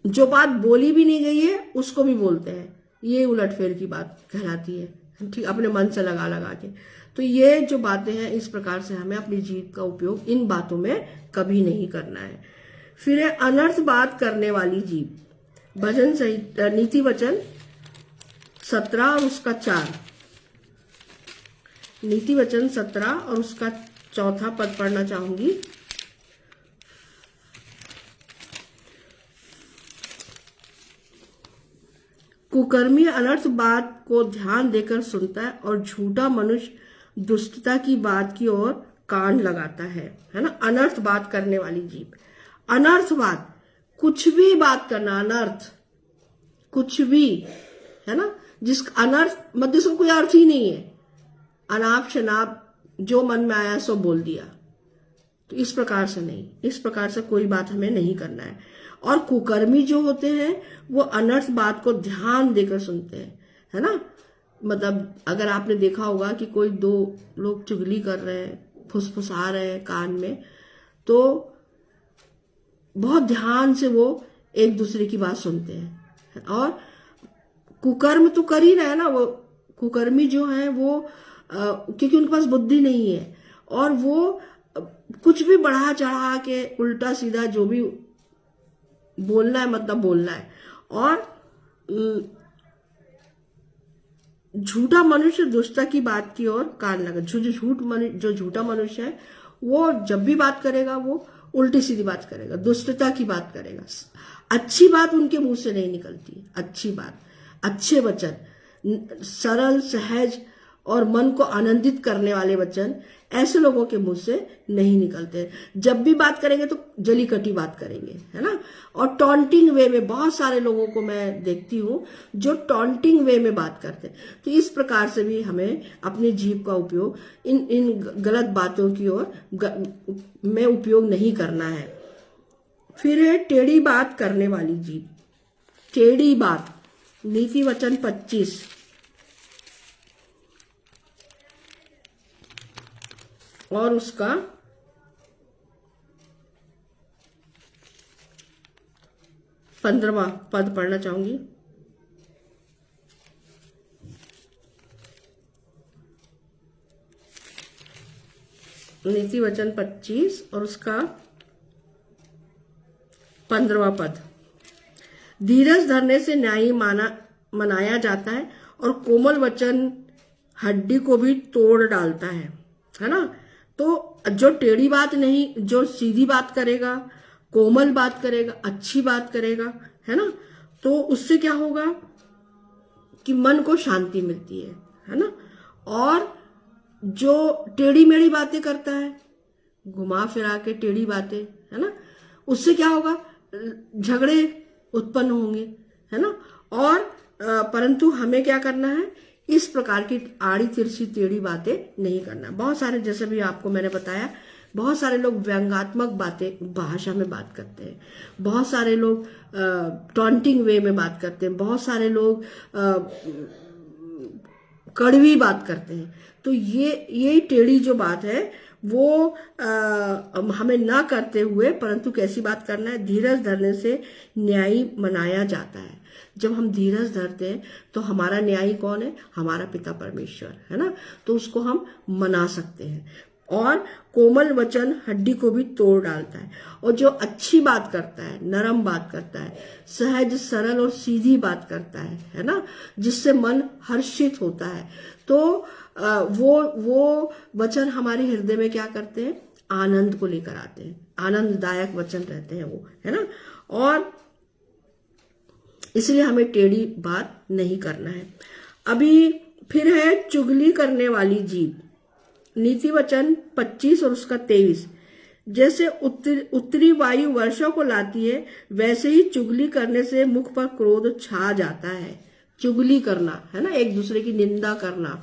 जो बात बोली भी नहीं गई है उसको भी बोलते हैं, ये उलटफेर की बात कहलाती है, ठीक, अपने मन से लगा लगा के। तो ये जो बातें हैं, इस प्रकार से हमें अपनी जीभ का उपयोग इन बातों में कभी नहीं करना है। फिर है अनर्थ बात करने वाली जीभ। भजन सहित नीति वचन 17 और उसका 4, नीति वचन 17 और उसका 4था पद पढ़ना चाहूंगी। कुकर्मी अनर्थ बात को ध्यान देकर सुनता है और झूठा मनुष्य दुष्टता की बात की ओर कान लगाता है ना। अनर्थ बात करने वाली जीभ, अनर्थ बात, कुछ भी बात करना, अनर्थ कुछ भी, है ना। जिस अनर्थ मतलब जिसको कोई अर्थ ही नहीं है, अनाप शनाप जो मन में आया सो बोल दिया। तो इस प्रकार से नहीं, इस प्रकार से कोई बात हमें नहीं करना है। और कुकर्मी जो होते हैं वो अनर्थ बात को ध्यान देकर सुनते हैं, है ना। मतलब अगर आपने देखा होगा कि कोई 2 लोग चुगली कर रहे हैं, फुसफुसा रहे हैं कान में, तो बहुत ध्यान से वो एक दूसरे की बात सुनते हैं। और कुकर्म तो कर ही रहे हैं ना, वो कुकर्मी जो है वो क्योंकि उनके पास बुद्धि नहीं है और वो कुछ भी बढ़ा चढ़ा के उल्टा सीधा जो भी बोलना है मतलब बोलना है। और झूठा मनुष्य दुष्टता की बात की ओर कान लगा। जो झूठा मनुष्य है वो जब भी बात करेगा वो उल्टी सीधी बात करेगा, दुष्टता की बात करेगा। अच्छी बात उनके मुंह से नहीं निकलती, अच्छी बात, अच्छे वचन, सरल सहज और मन को आनंदित करने वाले वचन ऐसे लोगों के मुंह से नहीं निकलते। जब भी बात करेंगे तो जली कटी बात करेंगे, है ना। और टॉन्टिंग वे में बहुत सारे लोगों को मैं देखती हूँ जो टॉन्टिंग वे में बात करते हैं। तो इस प्रकार से भी हमें अपनी जीभ का उपयोग इन गलत बातों की ओर में उपयोग नहीं करना है। फिर है टेढ़ी बात करने वाली जीभ, टेढ़ी बात। नीति वचन 25 और उसका 15वां पद पढ़ना चाहूंगी। नीति वचन 25 और उसका 15वां पद। धीरज धरने से न्यायी मनाया जाता है और कोमल वचन हड्डी को भी तोड़ डालता है ना। तो जो टेढ़ी बात नहीं, जो सीधी बात करेगा, कोमल बात करेगा, अच्छी बात करेगा, है ना, तो उससे क्या होगा, कि मन को शांति मिलती है ना। और जो टेढ़ी मेढ़ी बातें करता है, घुमा फिरा के टेढ़ी बातें, है ना, उससे क्या होगा, झगड़े उत्पन्न होंगे, है ना। और परंतु हमें क्या करना है, इस प्रकार की आड़ी तिरछी टेढ़ी बातें नहीं करना। बहुत सारे, जैसे भी आपको मैंने बताया, बहुत सारे लोग व्यंग्यात्मक बातें भाषा में बात करते हैं, बहुत सारे लोग टॉन्टिंग वे में बात करते हैं, बहुत सारे लोग कड़वी बात करते हैं। तो ये टेढ़ी जो बात है वो हमें ना करते हुए, परंतु कैसी बात करना है, धीरज धरने से न्यायी मनाया जाता है। जब हम धीरज धरते हैं तो हमारा न्यायी कौन है, हमारा पिता परमेश्वर, है ना। तो उसको हम मना सकते हैं। और कोमल वचन हड्डी को भी तोड़ डालता है। और जो अच्छी बात करता है, नरम बात करता है, सहज सरल और सीधी बात करता है ना, जिससे मन हर्षित होता है, तो वो वचन हमारे हृदय में क्या करते हैं, आनंद को लेकर आते हैं। आनंददायक वचन रहते हैं वो, है ना। और इसलिए हमें टेढ़ी बात नहीं करना है। अभी फिर है चुगली करने वाली जीभ। नीति वचन 25 और उसका 23, जैसे उत्तरी वायु वर्षा को लाती है, वैसे ही चुगली करने से मुख पर क्रोध छा जाता है। चुगली करना, है ना, एक दूसरे की निंदा करना।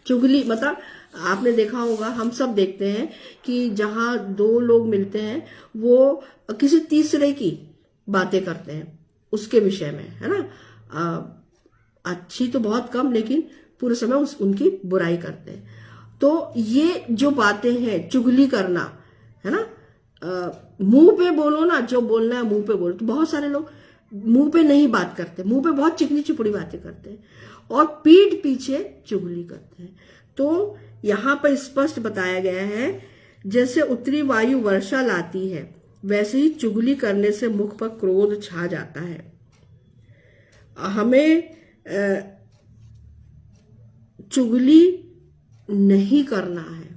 चुगली मतलब आपने देखा होगा, हम सब देखते हैं कि जहां दो लोग मिलते हैं वो किसी तीसरे की बातें करते हैं उसके विषय में, है ना। अच्छी तो बहुत कम, लेकिन पूरे समय उनकी बुराई करते हैं। तो ये जो बातें हैं, चुगली करना, है ना, मुंह पे बोलो ना, जो बोलना है मुंह पे बोलो। तो बहुत सारे लोग मुंह पे नहीं बात करते, मुंह पे बहुत चिकनी चिपड़ी बातें करते हैं और पीठ पीछे चुगली करते हैं। तो यहां पर स्पष्ट बताया गया है, जैसे उत्तरी वायु वर्षा लाती है, वैसे ही चुगली करने से मुख पर क्रोध छा जाता है। हमें चुगली नहीं करना है।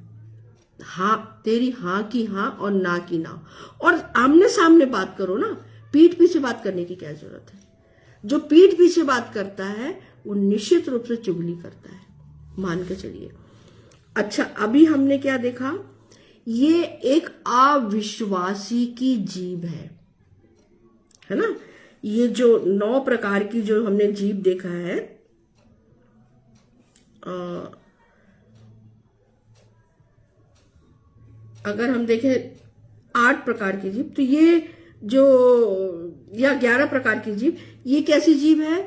हाँ, तेरी हाँ की हाँ और ना की ना। और आमने सामने बात करो ना, पीठ पीछे बात करने की क्या जरूरत है। जो पीठ पीछे बात करता है वो निश्चित रूप से चुगली करता है, मान के चलिए। अच्छा, अभी हमने क्या देखा, ये एक अविश्वासी की जीभ है ना। ये जो 9 प्रकार की जो हमने जीभ देखा है, अगर हम देखें 8 प्रकार की जीभ, तो ये जो या 11 प्रकार की जीभ, ये कैसी जीभ है,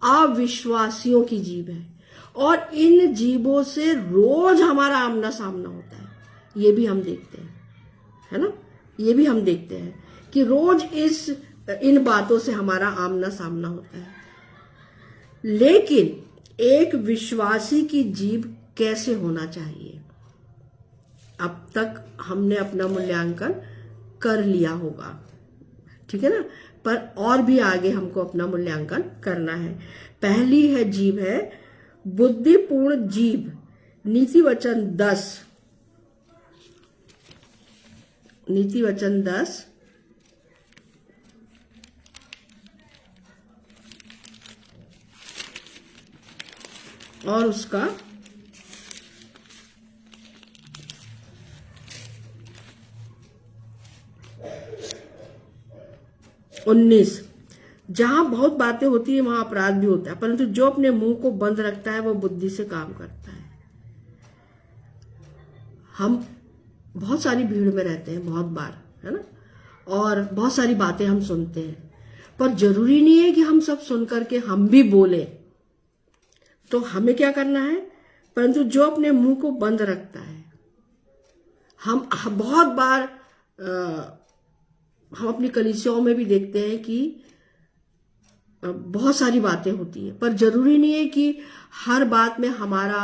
अविश्वासियों की जीभ है। और इन जीभों से रोज हमारा आमना सामना होता है, ये भी हम देखते हैं, है ना। ये भी हम देखते हैं कि रोज इन बातों से हमारा आमना सामना होता है। लेकिन एक विश्वासी की जीभ कैसे होना चाहिए, अब तक हमने अपना मूल्यांकन कर लिया होगा, ठीक है ना, पर और भी आगे हमको अपना मूल्यांकन करना है। पहली है जीभ है बुद्धिपूर्ण जीभ। नीति वचन 10, नीति वचन 10 और उसका 19, जहां बहुत बातें होती है वहां अपराध भी होता है, परंतु जो अपने मुंह को बंद रखता है वो बुद्धि से काम करता है। हम बहुत सारी भीड़ में रहते हैं बहुत बार, है ना, और बहुत सारी बातें हम सुनते हैं, पर जरूरी नहीं है कि हम सब सुन करके हम भी बोले। तो हमें क्या करना है, परंतु जो अपने मुंह को बंद रखता है, हम बहुत बार हम अपनी कलीसियाओं में भी देखते हैं कि बहुत सारी बातें होती है, पर जरूरी नहीं है कि हर बात में हमारा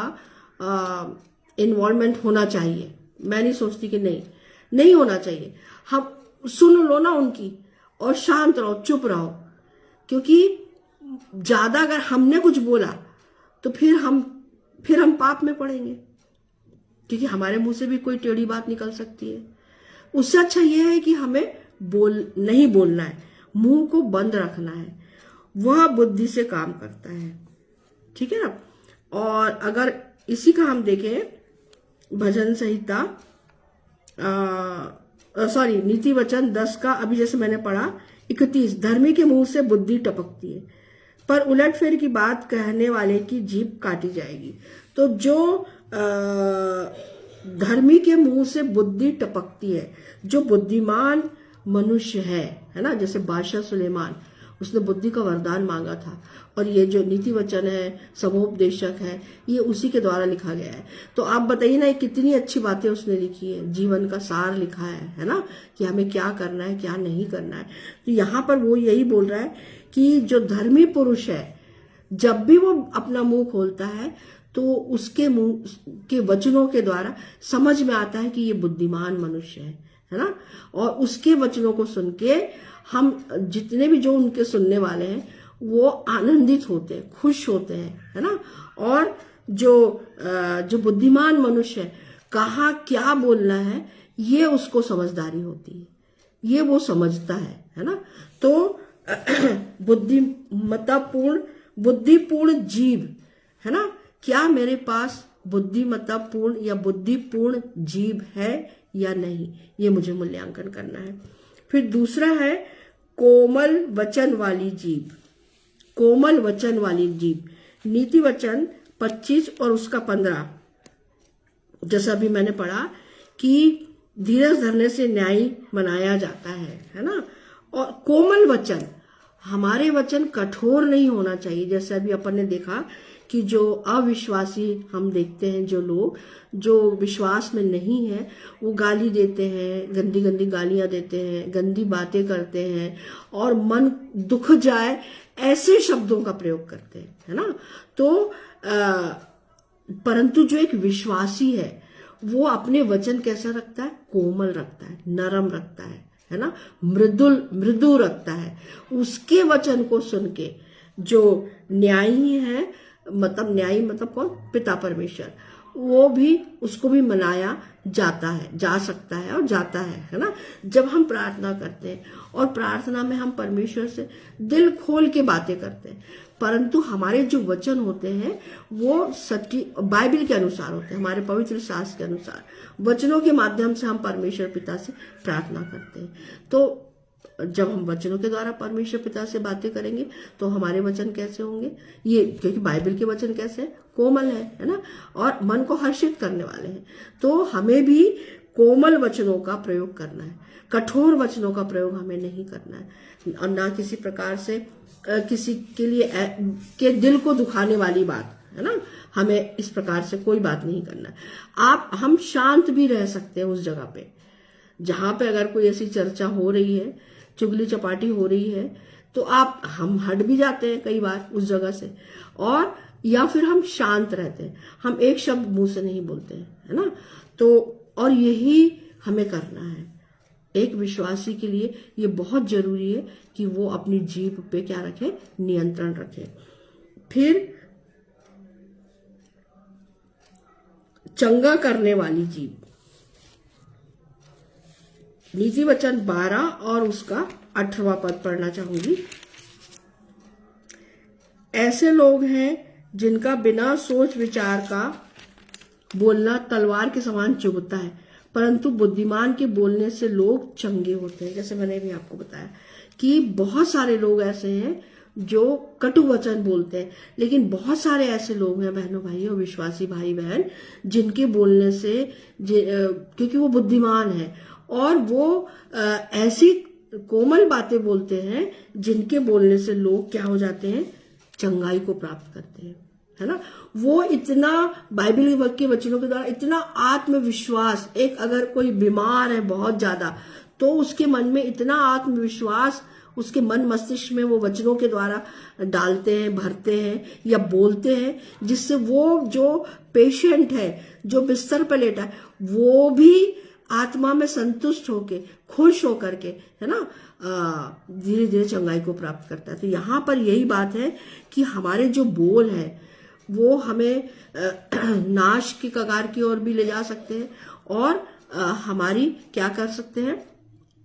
इन्वॉल्वमेंट होना चाहिए। मैं नहीं सोचती कि नहीं होना चाहिए। हम सुन लो ना उनकी और शांत रहो, चुप रहो, क्योंकि ज्यादा अगर हमने कुछ बोला तो फिर हम पाप में पड़ेंगे, क्योंकि हमारे मुंह से भी कोई टेढ़ी बात निकल सकती है। उससे अच्छा यह है कि हमें नहीं बोलना है, मुंह को बंद रखना है, वह बुद्धि से काम करता है। ठीक है ना। और अगर इसी का हम देखें भजन संहिता सॉरी नीति वचन 10 का, अभी जैसे मैंने पढ़ा 31, धर्मी के मुंह से बुद्धि टपकती है पर उलटफेर की बात कहने वाले की जीभ काटी जाएगी। तो जो धर्मी के मुंह से बुद्धि टपकती है, जो बुद्धिमान मनुष्य है ना, जैसे बादशाह सुलेमान, उसने बुद्धि का वरदान मांगा था, और ये जो नीति वचन है, समोपदेशक है, ये उसी के द्वारा लिखा गया है। तो आप बताइए ना, कितनी अच्छी बातें उसने लिखी है, जीवन का सार लिखा है ना, कि हमें क्या करना है क्या नहीं करना है। तो यहाँ पर वो यही बोल रहा है कि जो धर्मी पुरुष है, जब भी वो अपना मुंह खोलता है तो उसके मुंह के वचनों के द्वारा समझ में आता है कि ये बुद्धिमान मनुष्य है ना। और उसके वचनों को सुन के हम जितने भी जो उनके सुनने वाले हैं वो आनंदित होते हैं, खुश होते हैं, है ना। और जो बुद्धिमान मनुष्य है, कहाँ क्या बोलना है ये उसको समझदारी होती है, ये वो समझता है ना। तो बुद्धिपूर्ण जीव, है ना, क्या मेरे पास बुद्धिमत्तापूर्ण या बुद्धिपूर्ण जीव है या नहीं, ये मुझे मूल्यांकन करना है। फिर दूसरा है कोमल वचन वाली जीव। कोमल वचन वाली जीव, नीति वचन 25 और उसका 15, जैसा अभी मैंने पढ़ा कि धीरज धरने से न्याय मनाया जाता है ना। और कोमल वचन, हमारे वचन कठोर नहीं होना चाहिए। जैसे अभी अपन ने देखा कि जो अविश्वासी हम देखते हैं, जो लोग जो विश्वास में नहीं है, वो गाली देते हैं, गंदी गंदी गालियां देते हैं, गंदी बातें करते हैं, और मन दुख जाए ऐसे शब्दों का प्रयोग करते हैं, है ना। तो परंतु जो एक विश्वासी है वो अपने वचन कैसा रखता है, कोमल रखता है, नरम रखता है ना, मृदु रखता है। उसके वचन को सुन के जो न्यायी है, मतलब न्यायी मतलब कौन, पिता परमेश्वर, वो भी उसको भी मनाया जाता है, जा सकता है और जाता है ना। जब हम प्रार्थना करते हैं और प्रार्थना में हम परमेश्वर से दिल खोल के बातें करते हैं, परंतु हमारे जो वचन होते हैं वो सच्ची बाइबल के अनुसार होते हैं, हमारे पवित्र शास्त्र के अनुसार, वचनों के माध्यम से हम परमेश्वर पिता से प्रार्थना करते हैं। तो जब हम वचनों के द्वारा परमेश्वर पिता से बातें करेंगे तो हमारे वचन कैसे होंगे, ये क्योंकि बाइबल के वचन कैसे है, कोमल है ना, और मन को हर्षित करने वाले हैं। तो हमें भी कोमल वचनों का प्रयोग करना है, कठोर वचनों का प्रयोग हमें नहीं करना है, और ना किसी प्रकार से किसी के लिए के दिल को दुखाने वाली बात, है ना, हमें इस प्रकार से कोई बात नहीं करना है। हम शांत भी रह सकते हैं उस जगह पे जहां पे अगर कोई ऐसी चर्चा हो रही है, चुगली चपाटी हो रही है, तो हम हट भी जाते हैं कई बार उस जगह से, और या फिर हम शांत रहते हैं, हम एक शब्द मुंह से नहीं बोलते हैं, है ना। तो और यही हमें करना है। एक विश्वासी के लिए ये बहुत जरूरी है कि वो अपनी जीभ पे क्या रखे, नियंत्रण रखे। फिर चंगा करने वाली जीभ, नीति वचन 12 और उसका 18वां पद पढ़ना चाहूंगी। ऐसे लोग हैं जिनका बिना सोच विचार का बोलना तलवार के समान चुभता है, परंतु बुद्धिमान के बोलने से लोग चंगे होते हैं। जैसे मैंने भी आपको बताया कि बहुत सारे लोग ऐसे हैं जो कटु वचन बोलते हैं, लेकिन बहुत सारे ऐसे लोग हैं बहनों भाइयों, विश्वासी भाई बहन, जिनके बोलने से क्योंकि वो बुद्धिमान है और वो ऐसी कोमल बातें बोलते हैं जिनके बोलने से लोग क्या हो जाते हैं, चंगाई को प्राप्त करते हैं, है ना। वो इतना बाइबल के वचनों के द्वारा इतना आत्मविश्वास, एक अगर कोई बीमार है बहुत ज्यादा तो उसके मन में इतना आत्मविश्वास उसके मन मस्तिष्क में वो वचनों के द्वारा डालते हैं, भरते हैं या बोलते हैं, जिससे वो जो पेशेंट है, जो बिस्तर पर लेटा है, वो भी आत्मा में संतुष्ट होके, खुश होकर के, है ना, धीरे धीरे चंगाई को प्राप्त करता है। तो यहाँ पर यही बात है कि हमारे जो बोल है वो हमें नाश की कगार की ओर भी ले जा सकते हैं, और हमारी क्या कर सकते हैं,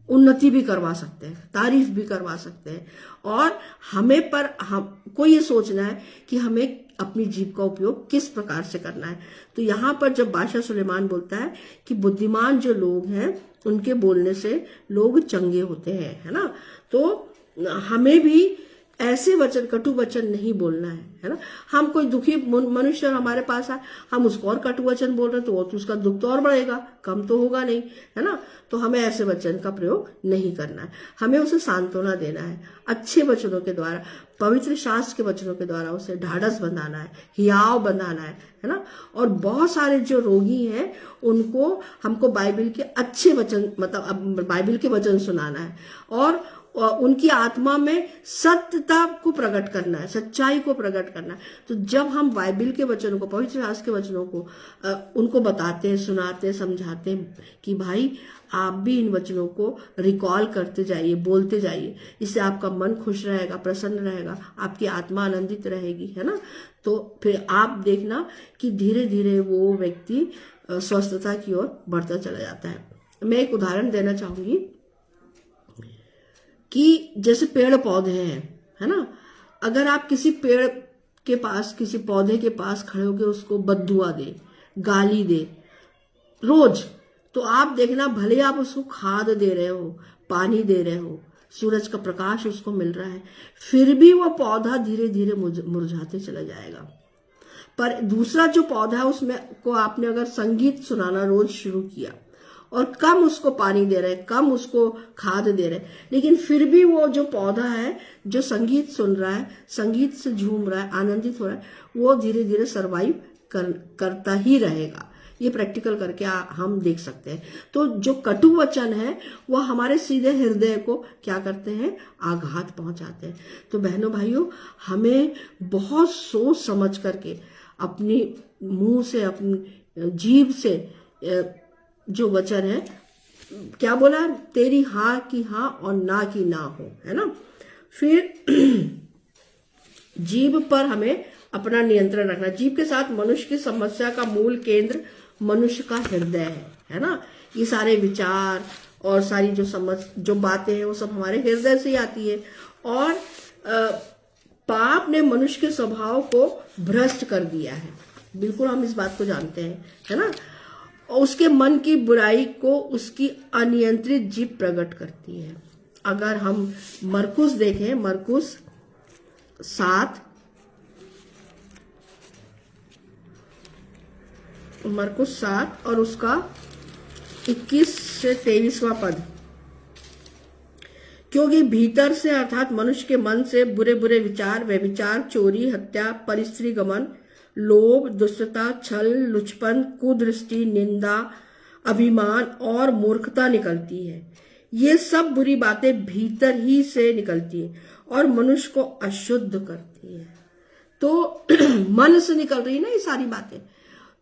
उन्नति भी करवा सकते हैं, तारीफ भी करवा सकते हैं। और हमें पर हमको ये सोचना है कि हमें अपनी जीभ का उपयोग किस प्रकार से करना है। तो यहाँ पर जब बादशाह सुलेमान बोलता है कि बुद्धिमान जो लोग हैं उनके बोलने से लोग चंगे होते हैं, है ना। तो हमें भी ऐसे वचन, कटु वचन नहीं बोलना है ना। हम कोई दुखी मनुष्य हमारे पास आए, हम उसको और कटु वचन बोल रहे हैं तो उसका दुख तो और बढ़ेगा, कम तो होगा नहीं, है ना। तो हमें ऐसे वचन का प्रयोग नहीं करना है, हमें उसे सांत्वना देना है, अच्छे वचनों के द्वारा, पवित्र शास्त्र के वचनों के द्वारा उसे ढाढ़स बंधाना है, हियाव बंधाना है ना। और बहुत सारे जो रोगी हैं उनको हमको बाइबल के अच्छे वचन, मतलब बाइबल के वचन सुनाना है और उनकी आत्मा में सत्यता को प्रकट करना है, सच्चाई को प्रकट करना है। तो जब हम बाइबल के वचनों को, पवित्र शास्त्र के वचनों को उनको बताते हैं, सुनाते हैं, समझाते हैं कि भाई आप भी इन वचनों को रिकॉल करते जाइए, बोलते जाइए, इससे आपका मन खुश रहेगा, प्रसन्न रहेगा, आपकी आत्मा आनंदित रहेगी, है ना। तो फिर आप देखना कि धीरे धीरे वो व्यक्ति स्वस्थता की ओर बढ़ता चला जाता है। मैं एक उदाहरण देना चाहूंगी कि जैसे पेड़ पौधे हैं, है ना। अगर आप किसी पेड़ के पास, किसी पौधे के पास खड़े होकर उसको बद्दुआ दे, गाली दे रोज, तो आप देखना भले आप उसको खाद दे रहे हो, पानी दे रहे हो, सूरज का प्रकाश उसको मिल रहा है, फिर भी वो पौधा धीरे धीरे मुरझाते चला जाएगा। पर दूसरा जो पौधा है उसमें को आपने अगर संगीत सुनाना रोज शुरू किया और कम उसको पानी दे रहे, कम उसको खाद दे रहे, लेकिन फिर भी वो जो पौधा है जो संगीत सुन रहा है, संगीत से झूम रहा है, आनंदित हो रहा है, वो धीरे धीरे सर्वाइव करता ही रहेगा। ये प्रैक्टिकल करके हम देख सकते हैं। तो जो कटु वचन है वो हमारे सीधे हृदय को क्या करते हैं, आघात पहुंचाते हैं। तो बहनों भाइयों, हमें बहुत सोच समझ करके अपनी मुंह से, अपनी जीभ से जो वचन है, क्या बोला, तेरी हाँ की हाँ और ना की ना हो, है ना। फिर जीभ पर हमें अपना नियंत्रण रखना। जीभ के साथ मनुष्य की समस्या का मूल केंद्र मनुष्य का हृदय है ना। ये सारे विचार और सारी जो बातें हैं वो सब हमारे हृदय से ही आती है। और पाप ने मनुष्य के स्वभाव को भ्रष्ट कर दिया है, बिल्कुल हम इस बात को जानते हैं, है ना। और उसके मन की बुराई को उसकी अनियंत्रित जीभ प्रकट करती है। अगर हम मरकुस देखें, मरकुस 7 और उसका 21 से 23वां पद, क्योंकि भीतर से अर्थात मनुष्य के मन से बुरे बुरे विचार, व्यभिचार, चोरी, हत्या, परस्त्री गमन, लोभ, दुष्टता, छल, लुचपन, कुदृष्टि, निंदा, अभिमान और मूर्खता निकलती है। ये सब बुरी बातें भीतर ही से निकलती है और मनुष्य को अशुद्ध करती है। तो मन से निकल रही है ना ये सारी बातें, तो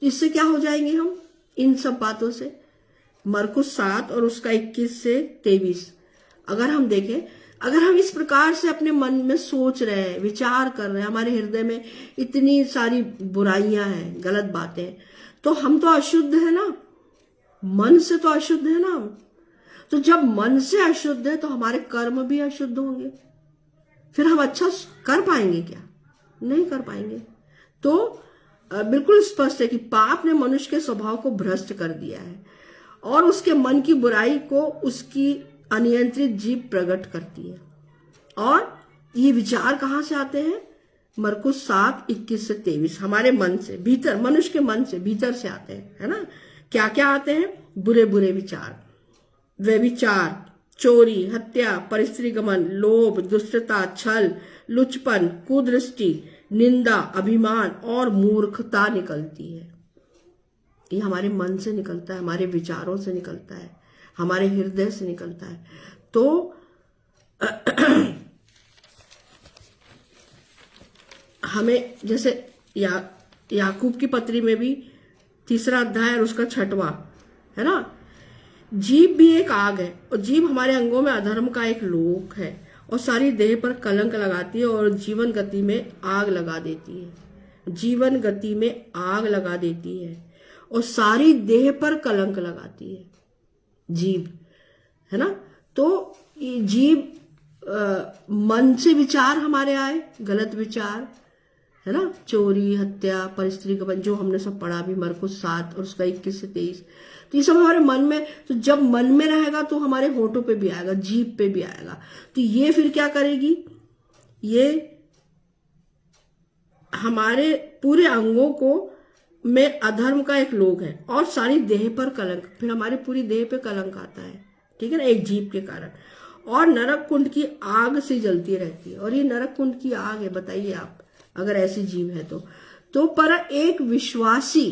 इससे क्या हो जाएंगे हम इन सब बातों से। मरकुस 7 और उसका 21 से 23 अगर हम देखें, अगर हम इस प्रकार से अपने मन में सोच रहे हैं, विचार कर रहे हैं, हमारे हृदय में इतनी सारी बुराइयां हैं, गलत बातें, तो हम तो अशुद्ध है ना, मन से तो अशुद्ध है ना हम। तो जब मन से अशुद्ध है तो हमारे कर्म भी अशुद्ध होंगे, फिर हम अच्छा कर पाएंगे क्या? नहीं कर पाएंगे। तो बिल्कुल स्पष्ट है कि पाप ने मनुष्य के स्वभाव को भ्रष्ट कर दिया है और उसके मन की बुराई को उसकी अनियंत्रित जीभ प्रकट करती है। और ये विचार कहां से आते हैं? मरकुस 7, 21 से 23 हमारे मन से, भीतर, मनुष्य के मन से, भीतर से आते हैं, है ना। क्या क्या आते हैं? बुरे बुरे विचार, व्यभिचार, चोरी, हत्या, परस्त्री गमन, लोभ, दुष्टता, छल, लुचपन, कुदृष्टि, निंदा, अभिमान और मूर्खता निकलती है। ये हमारे मन से निकलता है, हमारे विचारों से निकलता है, हमारे हृदय से निकलता है। तो हमें जैसे याकूब की पत्री में भी 3 अध्याय और उसका 6वां, है ना। जीभ भी एक आग है और जीभ हमारे अंगों में अधर्म का एक लोक है और सारी देह पर कलंक लगाती है और जीवन गति में आग लगा देती है। जीवन गति में आग लगा देती है और सारी देह पर कलंक लगाती है जीभ, है ना। तो जीभ मन से विचार हमारे आए, गलत विचार, है ना, चोरी, हत्या, परिस्त्री गबन, जो हमने सब पढ़ा अभी मरकुस 7 और उसका 21 से 23। तो ये सब हमारे मन में, तो जब मन में रहेगा तो हमारे होठों पे भी आएगा, जीभ पे भी आएगा। तो ये फिर क्या करेगी, ये हमारे पूरे अंगों को में अधर्म का एक लोग है और सारी देह पर कलंक, फिर हमारी पूरी देह पे कलंक आता है, ठीक है ना, एक जीभ के कारण। और नरक कुंड की आग से जलती रहती है, और ये नरक कुंड की आग है, बताइए आप अगर ऐसी जीव है तो पर एक विश्वासी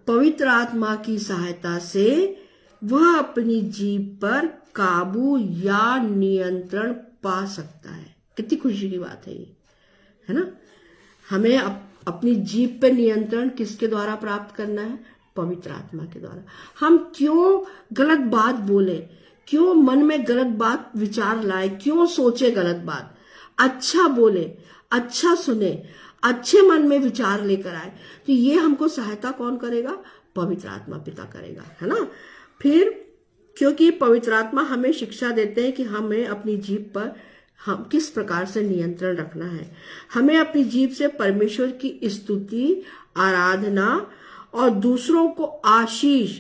पवित्र आत्मा की सहायता से वह अपनी जीभ पर काबू या नियंत्रण पा सकता है। कितनी खुशी की बात है ये, है ना। हमें अपनी जीभ पे नियंत्रण किसके द्वारा प्राप्त करना है, पवित्र आत्मा के द्वारा। हम क्यों गलत बात बोले, क्यों मन में गलत बात विचार लाए, क्यों सोचे गलत बात, अच्छा बोले, अच्छा सुने, अच्छे मन में विचार लेकर आए, तो ये हमको सहायता कौन करेगा, पवित्र आत्मा पिता करेगा, है ना। फिर क्योंकि पवित्र आत्मा हमें शिक्षा देते हैं कि हमें अपनी जीभ पर हम किस प्रकार से नियंत्रण रखना है। हमें अपनी जीभ से परमेश्वर की स्तुति, आराधना और दूसरों को आशीष,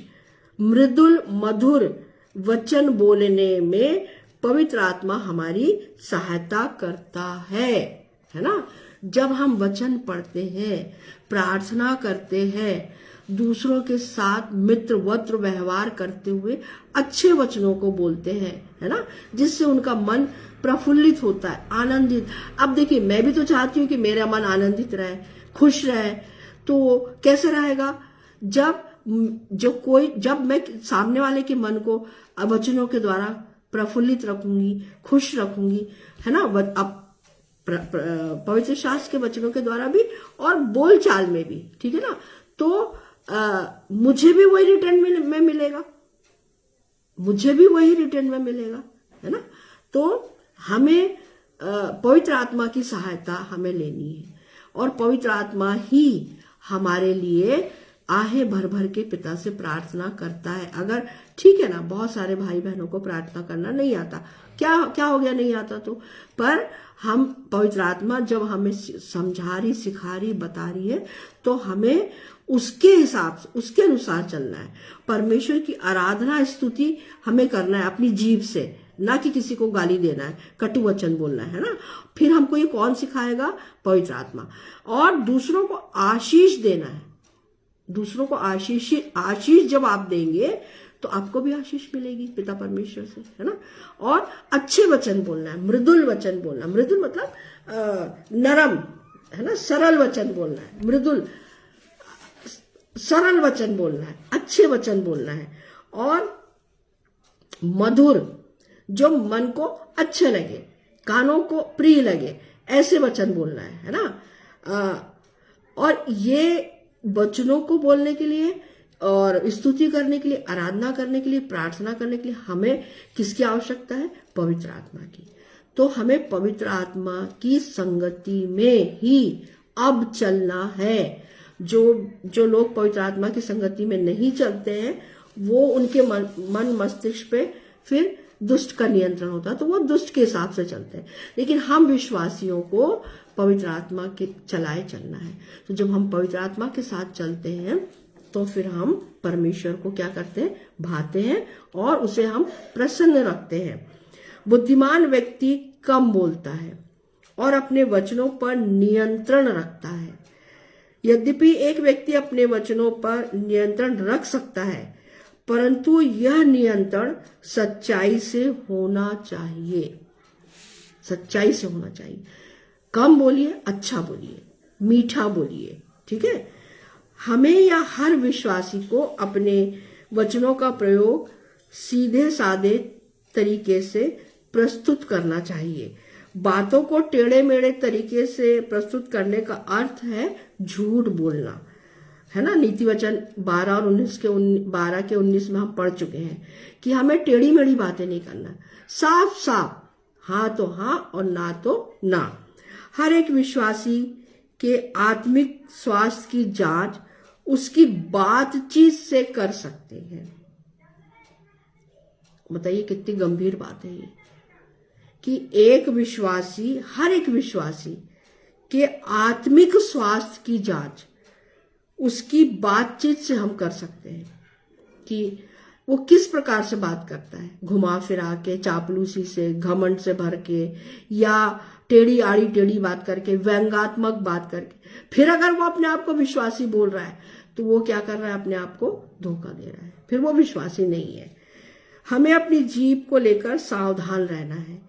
मृदुल मधुर वचन बोलने में पवित्र आत्मा हमारी सहायता करता है ना। जब हम वचन पढ़ते हैं, प्रार्थना करते हैं, दूसरों के साथ मित्रवत व्यवहार करते हुए अच्छे वचनों को बोलते हैं, है ना, जिससे उनका मन प्रफुल्लित होता है, आनंदित। अब देखिए, मैं भी तो चाहती हूँ कि मेरा मन आनंदित रहे, खुश रहे। तो कैसे रहेगा, जब मैं सामने वाले के मन को वचनों के द्वारा प्रफुल्लित रखूंगी, खुश रखूंगी, है ना। अब पवित्र शास्त्र के वचनों के द्वारा भी और बोलचाल में भी, ठीक है ना, तो मुझे भी वही रिटर्न में मिलेगा, मुझे भी वही रिटर्न में मिलेगा, है ना। तो हमें पवित्र आत्मा की सहायता हमें लेनी है, और पवित्र आत्मा ही हमारे लिए आहे भर भर के पिता से प्रार्थना करता है। अगर ठीक है ना, बहुत सारे भाई बहनों को प्रार्थना करना नहीं आता, क्या हो गया, नहीं आता तो, पर हम पवित्र आत्मा जब हमें समझा रही, सिखा रही, बता रही है, तो हमें उसके हिसाब से, उसके अनुसार चलना है। परमेश्वर की आराधना, स्तुति हमें करना है अपनी जीभ से, ना कि किसी को गाली देना है, कटु वचन बोलना है ना। फिर हमको ये कौन सिखाएगा, पवित्र आत्मा। और दूसरों को आशीष देना है, दूसरों को आशीष जब आप देंगे तो आपको भी आशीष मिलेगी पिता परमेश्वर से, है ना। और अच्छे वचन बोलना है, मृदुल वचन बोलना, मृदुल मतलब नरम, है ना, सरल वचन बोलना है, मृदुल सरल वचन बोलना है, अच्छे वचन बोलना है, और मधुर, जो मन को अच्छे लगे, कानों को प्रिय लगे, ऐसे वचन बोलना है ना। और ये वचनों को बोलने के लिए और स्तुति करने के लिए, आराधना करने के लिए, प्रार्थना करने के लिए हमें किसकी आवश्यकता है, पवित्र आत्मा की। तो हमें पवित्र आत्मा की संगति में ही अब चलना है। जो लोग पवित्र आत्मा की संगति में नहीं चलते हैं, वो उनके मन मस्तिष्क पे फिर दुष्ट का नियंत्रण होता है, तो वो दुष्ट के हिसाब से चलते हैं। लेकिन हम विश्वासियों को पवित्र आत्मा के चलाए चलना है। तो जब हम पवित्र आत्मा के साथ चलते हैं तो फिर हम परमेश्वर को क्या करते हैं, भाते हैं, और उसे हम प्रसन्न रखते हैं। बुद्धिमान व्यक्ति कम बोलता है और अपने वचनों पर नियंत्रण रखता है। यद्यपि एक व्यक्ति अपने वचनों पर नियंत्रण रख सकता है, परंतु यह नियंत्रण सच्चाई से होना चाहिए, सच्चाई से होना चाहिए। कम बोलिए, अच्छा बोलिए, मीठा बोलिए, ठीक है। हमें या हर विश्वासी को अपने वचनों का प्रयोग सीधे साधे तरीके से प्रस्तुत करना चाहिए। बातों को टेढ़े मेढ़े तरीके से प्रस्तुत करने का अर्थ है झूठ बोलना, है ना। नीति वचन 12 के 19 में हम पढ़ चुके हैं कि हमें टेढ़ी मेढ़ी बातें नहीं करना, साफ साफ, हाँ तो हाँ और ना तो ना। हर एक विश्वासी के आत्मिक स्वास्थ्य की जांच उसकी बातचीत से कर सकते हैं। बताइए कितनी गंभीर बात है ये, कि एक विश्वासी, हर एक विश्वासी के आत्मिक स्वास्थ्य की जांच उसकी बातचीत से हम कर सकते हैं कि वो किस प्रकार से बात करता है, घुमा फिरा के, चापलूसी से, घमंड से भर के, या टेढ़ी आड़ी टेढ़ी बात करके, व्यंगात्मक बात करके। फिर अगर वो अपने आप को विश्वासी बोल रहा है तो वो क्या कर रहा है, अपने आप को धोखा दे रहा है, फिर वो विश्वासी नहीं है। हमें अपनी जीभ को लेकर सावधान रहना है।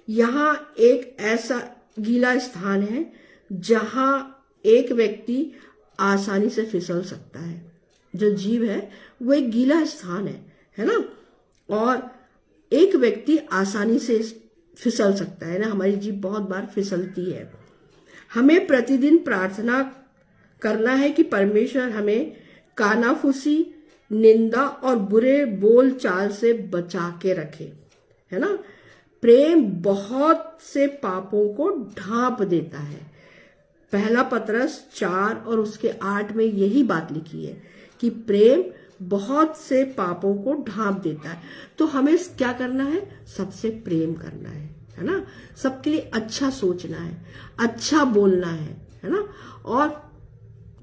यहाँ एक ऐसा गीला स्थान है जहां एक व्यक्ति आसानी से फिसल सकता है। जो जीभ है वो एक गीला स्थान है ना, और एक व्यक्ति आसानी से फिसल सकता है ना, हमारी जीभ बहुत बार फिसलती है। हमें प्रतिदिन प्रार्थना करना है कि परमेश्वर हमें कानाफूसी, निंदा और बुरे बोल चाल से बचा के रखे, है ना। प्रेम बहुत से पापों को ढांप देता है। पहला पतरस 4 और उसके 8 में यही बात लिखी है कि प्रेम बहुत से पापों को ढांप देता है। तो हमें क्या करना है, सबसे प्रेम करना है ना, सबके लिए अच्छा सोचना है, अच्छा बोलना है ना, और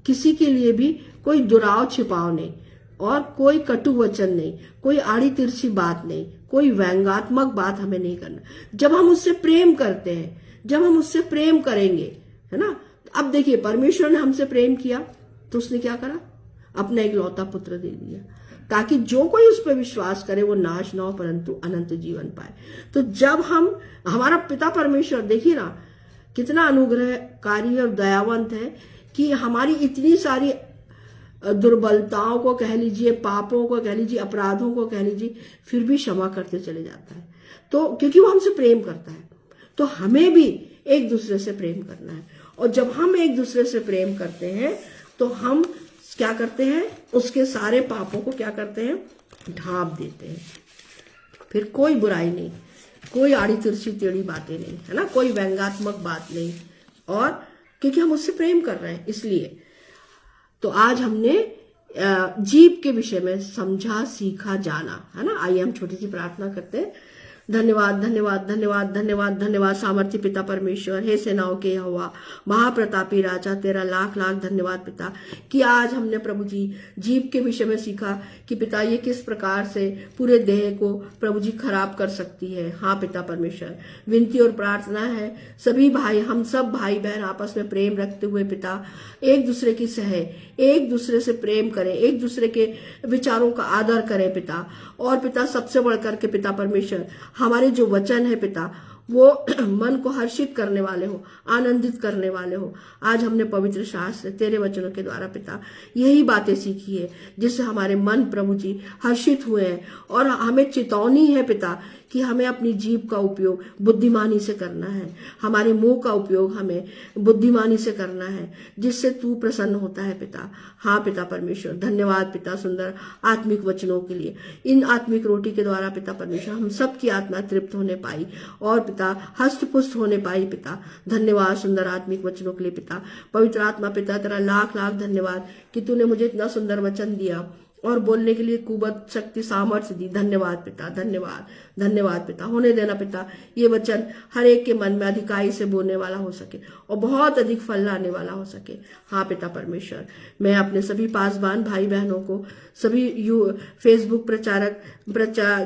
किसी के लिए भी कोई दुराव छिपाव नहीं, और कोई कटु वचन नहीं, कोई आड़ी तिरछी बात नहीं, कोई व्यंगात्मक बात हमें नहीं करना। जब हम उससे प्रेम करते हैं, जब हम उससे प्रेम करेंगे, है ना। अब देखिए, परमेश्वर ने हमसे प्रेम किया तो उसने क्या करा, अपना इकलौता पुत्र दे दिया, ताकि जो कोई उस पर विश्वास करे वो नाश ना हो परंतु अनंत जीवन पाए। तो जब हमारा पिता परमेश्वर, देखिए ना कितना अनुग्रहकारी और दयावंत है कि हमारी इतनी सारी दुर्बलताओं को कह लीजिए, पापों को कह लीजिए, अपराधों को कह लीजिए, फिर भी क्षमा करते चले जाता है। तो क्योंकि वो हमसे प्रेम करता है, तो हमें भी एक दूसरे से प्रेम करना है। और जब हम एक दूसरे से प्रेम करते हैं तो हम क्या करते हैं, उसके सारे पापों को क्या करते हैं, ढांप देते हैं। फिर कोई बुराई नहीं, कोई आड़ी तिरछी टेढ़ी बातें नहीं, है ना, कोई व्यंगात्मक बात नहीं, और क्योंकि हम उससे प्रेम कर रहे हैं इसलिए। तो आज हमने जीभ के विषय में समझा, सीखा, जाना, है ना। आइए हम छोटी सी प्रार्थना करते हैं। धन्यवाद धन्यवाद धन्यवाद धन्यवाद धन्यवाद सामर्थ्य पिता परमेश्वर, हे सेनाओं के यहोवा, महाप्रतापी राजा, तेरा लाख लाख धन्यवाद पिता कि आज हमने प्रभु जी जीभ के विषय में सीखा कि पिता ये किस प्रकार से पूरे देह को प्रभु जी खराब कर सकती है। हाँ पिता परमेश्वर, विनती और प्रार्थना है सभी भाई, हम सब भाई बहन आपस में प्रेम रखते हुए पिता एक दूसरे की सहे, एक दूसरे से प्रेम करें, एक दूसरे के विचारों का आदर करें पिता। और पिता सबसे बढ़कर के पिता परमेश्वर, हमारे जो वचन है पिता वो मन को हर्षित करने वाले हो, आनंदित करने वाले हो। आज हमने पवित्र शास्त्र तेरे वचनों के द्वारा पिता यही बातें सीखी है जिससे हमारे मन प्रभु जी हर्षित हुए हैं। और हमें चेतावनी है पिता कि हमें अपनी जीभ का उपयोग बुद्धिमानी से करना है, हमारे मुंह का उपयोग हमें बुद्धिमानी से करना है, जिससे तू प्रसन्न होता है पिता। हाँ पिता परमेश्वर, धन्यवाद पिता सुंदर आत्मिक वचनों के लिए। इन आत्मिक रोटी के द्वारा पिता परमेश्वर हम सबकी आत्मा तृप्त होने पाई और पिता हस्तपुष्ट होने पाई पिता। धन्यवाद सुंदर आत्मिक वचनों के लिए पिता। पवित्र आत्मा पिता तेरा लाख लाख धन्यवाद कि तूने मुझे इतना सुंदर वचन दिया और बोलने के लिए कुवत, शक्ति, सामर्थ्य दी। धन्यवाद पिता, धन्यवाद धन्यवाद पिता। होने देना पिता ये वचन हर एक के मन में अधिकाई से बोलने वाला हो सके और बहुत अधिक फल लाने वाला हो सके। हाँ पिता परमेश्वर, मैं अपने सभी पासवान भाई बहनों को, सभी फेसबुक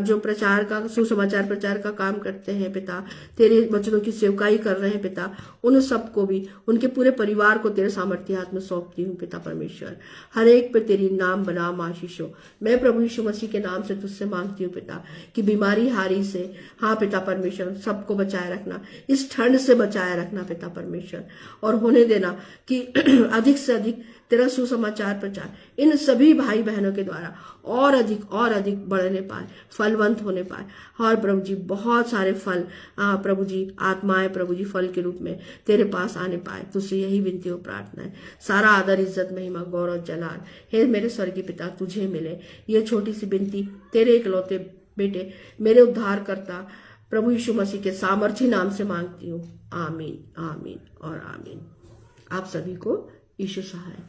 जो प्रचार का, सुसमाचार प्रचार का काम करते हैं पिता, तेरे वचनों की सेवकाई कर रहे हैं पिता, उन सबको भी, उनके पूरे परिवार को तेरे सामर्थ्य हाथ में सौंपती हूँ पिता परमेश्वर। हर एक पे तेरी नाम बनाम आशीष हो। मैं प्रभु यीशु मसीह के नाम से तुझसे मांगती हूँ पिता कि बीमारी हारी से, हाँ पिता परमेश्वर, सबको बचाए रखना, इस ठंड से बचाए रखना पिता परमेश्वर। और होने देना कि अधिक से अधिक तेरा सुसमाचार प्रचार इन सभी भाई बहनों के द्वारा और अधिक बढ़ने पाए, फलवंत होने पाए। और प्रभु जी बहुत सारे फल, प्रभु जी आत्माएं प्रभु जी फल के रूप में तेरे पास आने पाए। तुझसे यही विनती और प्रार्थना है। सारा आदर, इज्जत, महिमा, गौरव, जलाल हे मेरे स्वर्गीय पिता तुझे मिले। ये छोटी सी विनती तेरे इकलौते बेटे, मेरे उद्धार करता प्रभु यीशु मसीह के सामर्थ्य नाम से मांगती हूँ। आमीन, आमीन और आमीन। आप सभी को यीशु सहाय।